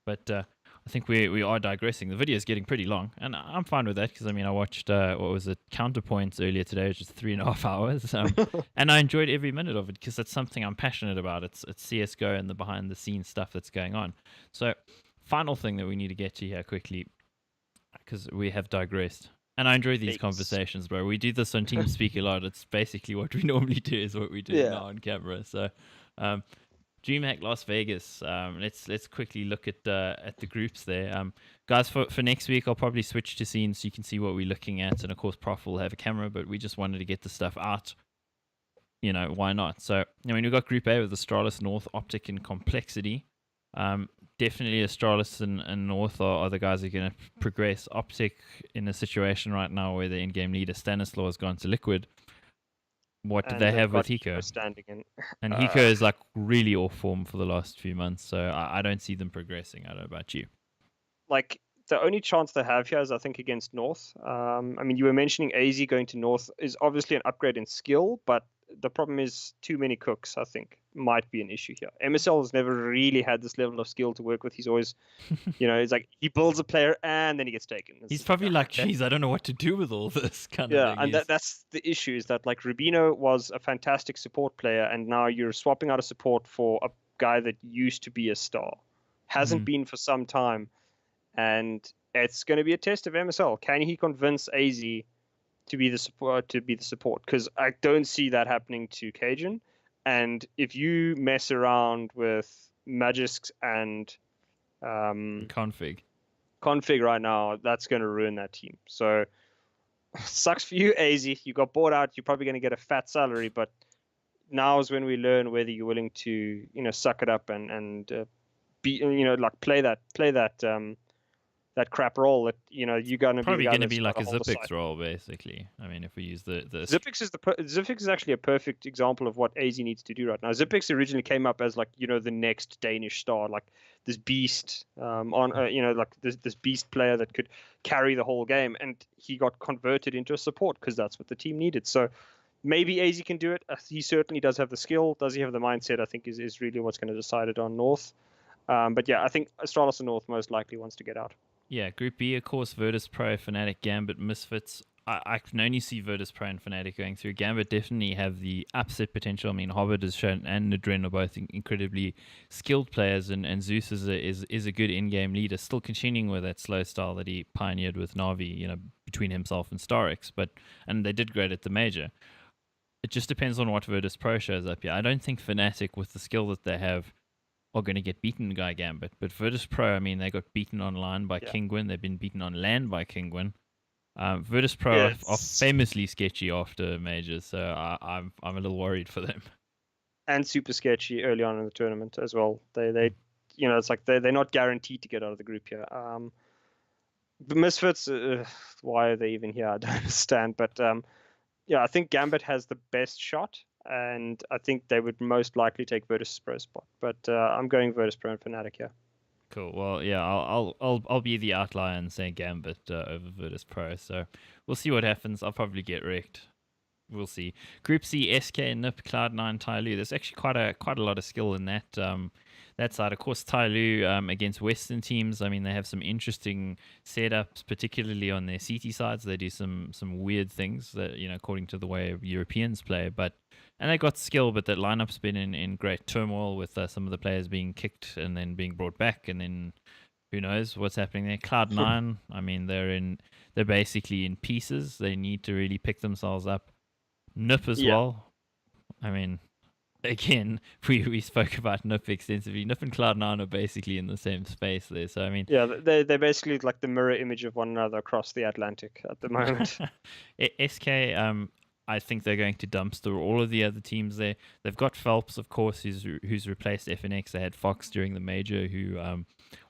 [SPEAKER 1] But I think we are digressing. The video is getting pretty long, and I'm fine with that, because I mean, I watched Counterpoints earlier today, which is 3.5 hours, and I enjoyed every minute of it, because that's something I'm passionate about. It's CS:GO and the behind the scenes stuff that's going on. So, final thing that we need to get to here quickly, because we have digressed. And I enjoy these conversations, bro. We do this on TeamSpeak a lot. It's basically what we normally do is what we do now on camera. So, Dreamhack Las Vegas. Let's quickly look at the groups there. Guys, for next week, I'll probably switch to scenes so you can see what we're looking at. And of course, Prof will have a camera, but we just wanted to get the stuff out. Why not? So, I mean, we've got Group A with Astralis, North, Optic, and Complexity. Definitely Astralis and North are the guys who are going to progress. Optic in a situation right now where the in-game leader Stanislaw has gone to Liquid. What did they have with Hiko? And Hiko is like really off form for the last few months, so I don't see them progressing. I don't know about you.
[SPEAKER 2] Like, the only chance they have here is, I think, against North. I mean, you were mentioning AZ going to North is obviously an upgrade in skill, but the problem is too many cooks, I think, might be an issue here. MSL has never really had this level of skill to work with. He's always, it's like he builds a player and then he gets taken.
[SPEAKER 1] He's probably like, geez, I don't know what to do with all this kind of thing.
[SPEAKER 2] Yeah, and that's the issue, is that like Rubino was a fantastic support player, and now you're swapping out a support for a guy that used to be a star. Hasn't been for some time, and it's going to be a test of MSL. Can he convince AZ to be the support? Because I don't see that happening to Cajun. And if you mess around with Magisk and
[SPEAKER 1] config
[SPEAKER 2] right now, that's going to ruin that team. So sucks for you, AZ. You got bought out. You're probably going to get a fat salary, but now is when we learn whether you're willing to suck it up and be like play that crap role that you're going to
[SPEAKER 1] probably going to be like a Zipix role, basically. I mean, if we use the
[SPEAKER 2] Zipix is actually a perfect example of what AZ needs to do right now. Zipix originally came up as like the next Danish star, like this beast this beast player that could carry the whole game, and he got converted into a support because that's what the team needed. So maybe AZ can do it. He certainly does have the skill. Does he have the mindset? I think is really what's going to decide it on North. But yeah, I think Astralis and North most likely wants to get out.
[SPEAKER 1] Yeah, Group B, of course, Virtus Pro, Fnatic, Gambit, Misfits. I can only see Virtus Pro and Fnatic going through. Gambit definitely have the upset potential. I mean, Hobbit has shown and Nadren are both incredibly skilled players, and Zeus is a good in-game leader, still continuing with that slow style that he pioneered with Navi, between himself and Starix. And they did great at the major. It just depends on what Virtus Pro shows up here. I don't think Fnatic, with the skill that they have, are going to get beaten by Gambit. But Virtus Pro, I mean, they got beaten online by
[SPEAKER 2] Yeah.
[SPEAKER 1] Kingwin. They've been beaten on land by Kingwin. Virtus Pro
[SPEAKER 2] Yeah,
[SPEAKER 1] are famously sketchy after majors, so I'm a little worried for them.
[SPEAKER 2] and super sketchy early on in the tournament as well. They it's like they're not guaranteed to get out of the group here. The Misfits, why are they even here? I don't understand. But yeah, I think Gambit has the best shot, and I think they would most likely take Virtus Pro spot. But I'm going Virtus Pro and Fnatic here.
[SPEAKER 1] Cool. Well, yeah, I'll be the outlier and say Gambit over Virtus Pro. So we'll see what happens. I'll probably get wrecked. We'll see. Group C, SK, Nip, Cloud9, Tyloo. There's actually quite a lot of skill in that side. Of course, Tyloo against Western teams. I mean, they have some interesting setups, particularly on their CT sides. They do some weird things that according to the way Europeans play. And they got skill, but that lineup's been in great turmoil with some of the players being kicked and then being brought back, and then who knows what's happening there. Cloud9, I mean, they're basically in pieces. They need to really pick themselves up. Nip as well. I mean, again, we spoke about Nip extensively. Nip and Cloud9 are basically in the same space there. So I mean,
[SPEAKER 2] yeah, they're basically like the mirror image of one another across the Atlantic at the moment.
[SPEAKER 1] SK, I think they're going to dumpster all of the other teams there. They've got Phelps, of course, who's replaced FNX. They had Fox during the major, who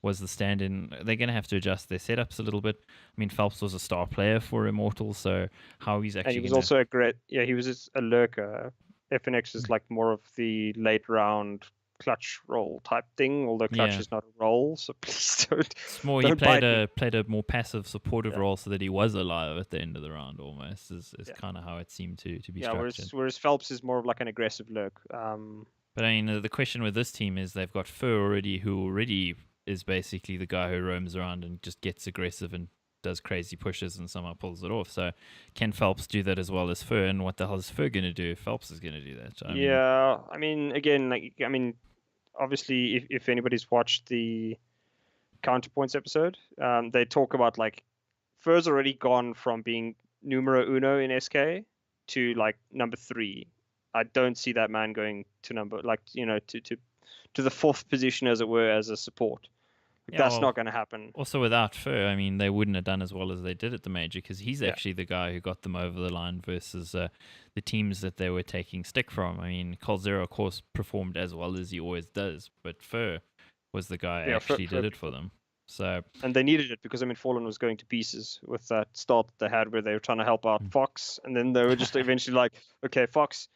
[SPEAKER 1] was the stand-in. They're going to have to adjust their setups a little bit. I mean, Phelps was a star player for Immortal, so how he's actually
[SPEAKER 2] and he was also a great, he was just a lurker. FNX is like more of the late round clutch role type thing, although clutch is not a role, so please don't.
[SPEAKER 1] It's more,
[SPEAKER 2] don't
[SPEAKER 1] he played a more passive, supportive role so that he was alive at the end of the round almost, is kind of how it seemed to be structured.
[SPEAKER 2] Whereas Phelps is more of like an aggressive lurk.
[SPEAKER 1] But I mean, the question with this team is they've got Fur already, who already is basically the guy who roams around and just gets aggressive and does crazy pushes and somehow pulls it off. So can Phelps do that as well as Fur? And what the hell is Fur going to do if Phelps is going to do that?
[SPEAKER 2] I mean, again, obviously, if anybody's watched the Counterpoints episode, they talk about like Fur's already gone from being numero uno in SK to like number 3. I don't see that man going to to the 4th position, as it were, as a support. That's not going to happen.
[SPEAKER 1] Also, without Fur, I mean, they wouldn't have done as well as they did at the major, because he's actually the guy who got them over the line versus the teams that they were taking stick from. I mean, Coldzera, of course, performed as well as he always does, but Fur was the guy who actually did it for them. So,
[SPEAKER 2] and they needed it because, I mean, Fallen was going to pieces with that start that they had where they were trying to help out Fox, and then they were just eventually like, okay, Fox,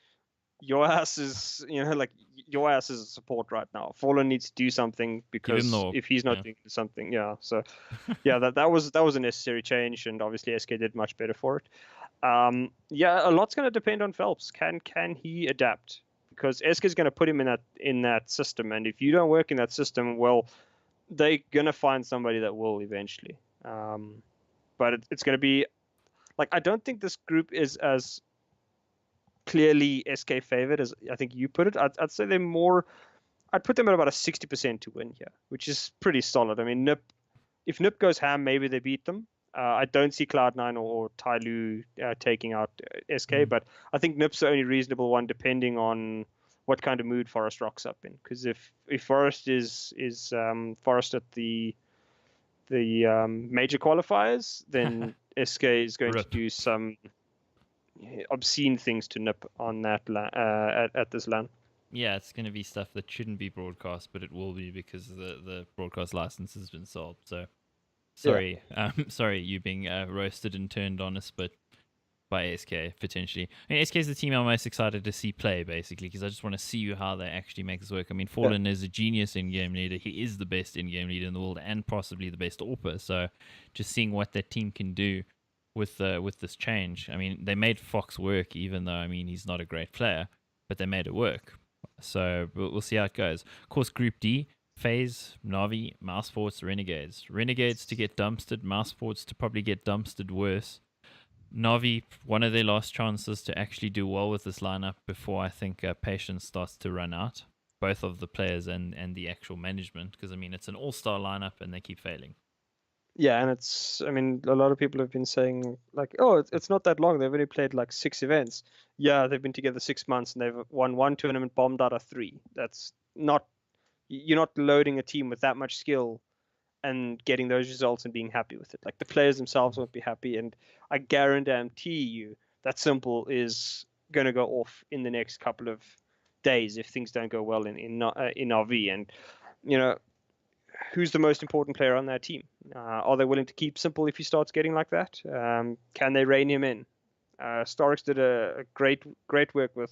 [SPEAKER 2] your ass is, your ass is a support right now. Fallen needs to do something, because if he's not doing something, so that was a necessary change, and obviously SK did much better for it. A lot's going to depend on Phelps. Can he adapt? Because SK is going to put him in that system, and if you don't work in that system, well, they're going to find somebody that will eventually. But it's going to be like, I don't think this group is as clearly SK favored as I think you put it. I'd say they're more. I'd put them at about a 60% to win here, which is pretty solid. I mean, if Nip goes ham, maybe they beat them. I don't see Cloud9 or Tyloo taking out SK, but I think Nip's the only reasonable one, depending on what kind of mood Forest rocks up in. Because if Forest is Forest at the major qualifiers, then SK is going to do some obscene things to Nip on that at this LAN.
[SPEAKER 1] Yeah, it's going to be stuff that shouldn't be broadcast, but it will be because the broadcast license has been sold. So sorry, sorry, you being roasted and turned on us, but by SK potentially. I mean, SK is the team I'm most excited to see play, basically, because I just want to see how they actually make this work. I mean, Fallen is a genius in-game leader. He is the best in-game leader in the world, and possibly the best AWPer. So just seeing what that team can do with this change. I mean, they made Fox work, even though, I mean, he's not a great player, but they made it work. So we'll see how it goes. Of course, Group D, FaZe, Navi, Mousesports, Renegades. Renegades to get dumpstered, Mousesports to probably get dumpstered worse. Navi, one of their last chances to actually do well with this lineup before I think patience starts to run out, both of the players and the actual management, because I mean it's an all-star lineup and they keep failing.
[SPEAKER 2] Yeah, and I mean, a lot of people have been saying like, oh, it's not that long. They've only played like 6 events. Yeah, they've been together 6 months and they've won one tournament, bombed out of three. That's not, you're not loading a team with that much skill and getting those results and being happy with it. Like the players themselves won't be happy, and I guarantee you that Simple is going to go off in the next couple of days if things don't go well in RV. And you know, who's the most important player on that team? Are they willing to keep Simple if he starts getting like that? Can they rein him in? Starks did a great work with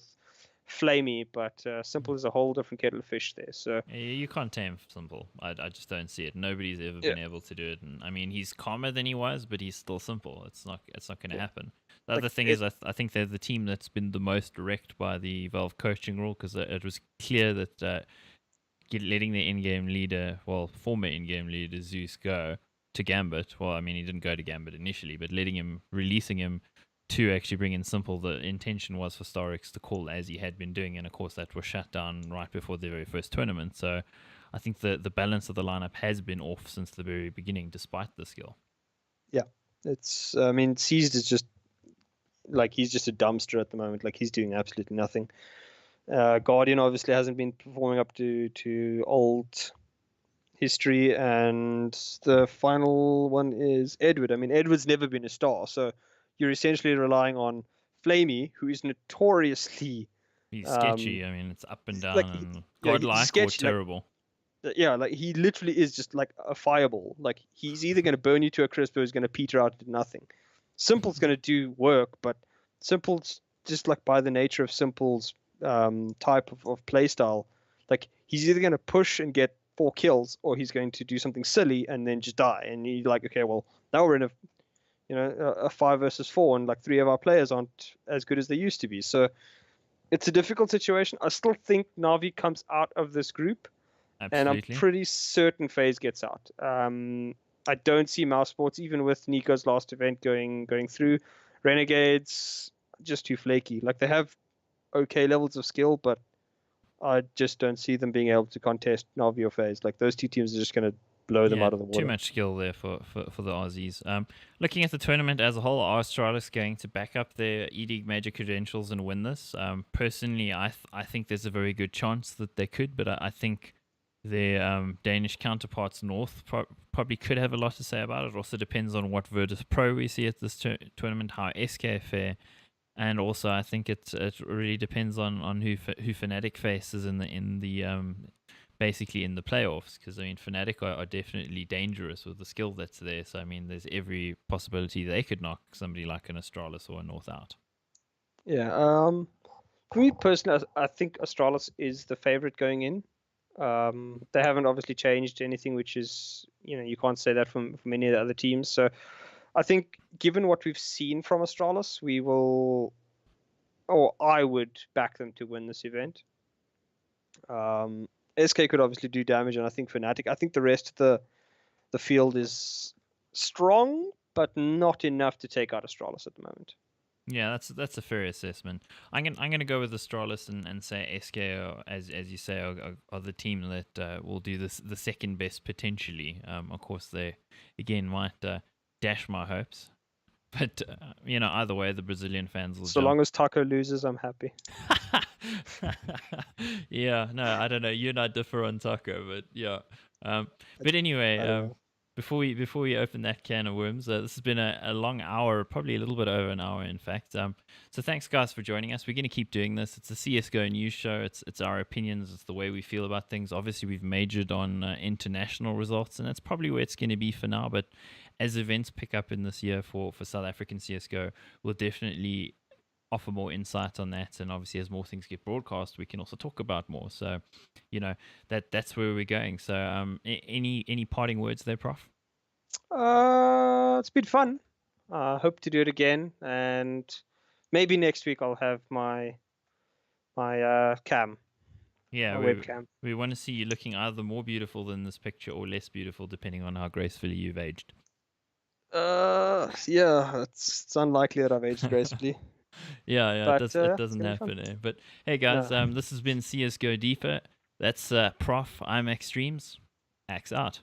[SPEAKER 2] Flamey, but Simple is a whole different kettle of fish there. So
[SPEAKER 1] Yeah, you can't tame Simple. I just don't see it. Nobody's ever
[SPEAKER 2] yeah,
[SPEAKER 1] been able to do it. And I mean, he's calmer than he was, but he's still Simple. It's not going to
[SPEAKER 2] yeah.
[SPEAKER 1] happen. The
[SPEAKER 2] Like
[SPEAKER 1] other thing is, I think they're the team that's been the most wrecked by the Valve coaching rule because it was clear that letting the in-game leader, well, former in-game leader Zeus go to Gambit. Well, I mean, he didn't go to Gambit initially, but releasing him to actually bring in Simple, the intention was for Starix to call as he had been doing, and of course that was shut down right before the very first tournament. So I think the balance of the lineup has been off since the very beginning, despite the skill.
[SPEAKER 2] yeah, it's I mean, Seized is just like he's just a dumpster at the moment. Like he's doing absolutely nothing. Guardian obviously hasn't been performing up to old history, and the final one is Edward. I mean, Edward's never been a star, so you're essentially relying on Flamey, who is notoriously
[SPEAKER 1] He's
[SPEAKER 2] um,
[SPEAKER 1] sketchy. I mean, it's up and down
[SPEAKER 2] like
[SPEAKER 1] and
[SPEAKER 2] he's
[SPEAKER 1] godlike or
[SPEAKER 2] sketchy. Like
[SPEAKER 1] terrible.
[SPEAKER 2] yeah, like he literally is just like a fireball. Like he's either going to burn you to a crisp or he's going to peter out to nothing. Simple's going to do work, but Simple's just like by the nature of Simple's type of play style, like he's either going to push and get 4 kills or he's going to do something silly and then just die. And you're like, okay, well now we're in a 5 versus 4, and like 3 of our players aren't as good as they used to be. So it's a difficult situation. I still think Navi comes out of this group, and I'm
[SPEAKER 1] Absolutely.
[SPEAKER 2] pretty certain FaZe gets out. I don't see Mouse Sports, even with Nico's last event going through. Renegades just too flaky. Like they have okay levels of skill, but I just don't see them being able to contest Navi or FaZe. Like those two teams are just going to blow them
[SPEAKER 1] Yeah,
[SPEAKER 2] out of the
[SPEAKER 1] too
[SPEAKER 2] water.
[SPEAKER 1] much skill there for the Aussies. Looking at the tournament as a whole, are Astralis going to back up their ED major credentials and win this? Personally, I think there's a very good chance that they could, but I think their Danish counterparts north probably could have a lot to say about it. Also depends on what Virtus Pro we see at this tournament, how SK fare, and also I think it really depends on who Fnatic faces in the basically in the playoffs, because I mean Fnatic are definitely dangerous with the skill that's there. So I mean there's every possibility they could knock somebody like an Astralis or a North out.
[SPEAKER 2] Yeah. For me personally, I think Astralis is the favorite going in. They haven't obviously changed anything, which is, you can't say that from any of the other teams. So I think given what we've seen from Astralis, we will, or I would back them to win this event. SK could obviously do damage, and I think Fnatic. I think the rest of the field is strong, but not enough to take out Astralis at the moment.
[SPEAKER 1] Yeah, that's a fair assessment. I'm gonna go with Astralis and say SK as you say are the team that will do this the second best potentially. Of course they again might dash my hopes, but either way the Brazilian fans will
[SPEAKER 2] So
[SPEAKER 1] jump.
[SPEAKER 2] long as Taco loses, I'm happy.
[SPEAKER 1] Yeah, no, I don't know. You and I differ on Taco, but yeah. But anyway,
[SPEAKER 2] I don't know.
[SPEAKER 1] before we open that can of worms, this has been a long hour, probably a little bit over an hour, in fact. So thanks guys for joining us. We're going to keep doing this. It's a CS:GO news show. It's our opinions. It's the way we feel about things. Obviously, we've majored on international results, and that's probably where it's going to be for now. But as events pick up in this year for South African CS:GO, we'll definitely offer more insight on that, and obviously as more things get broadcast we can also talk about more. So that's where we're going. So any parting words there, Prof?
[SPEAKER 2] It's been fun. Hope to do it again, and maybe next week I'll have my cam,
[SPEAKER 1] Yeah,
[SPEAKER 2] my
[SPEAKER 1] we
[SPEAKER 2] webcam.
[SPEAKER 1] we want to see you looking either more beautiful than this picture or less beautiful, depending on how gracefully you've aged.
[SPEAKER 2] Yeah, it's unlikely that I've aged gracefully,
[SPEAKER 1] Yeah, it
[SPEAKER 2] but
[SPEAKER 1] does. It
[SPEAKER 2] it's
[SPEAKER 1] doesn't
[SPEAKER 2] gonna be fun.
[SPEAKER 1] happen. But hey, guys,
[SPEAKER 2] No.
[SPEAKER 1] this has been CS:GO Deeper. That's Prof. I'm Extremes. Axe out.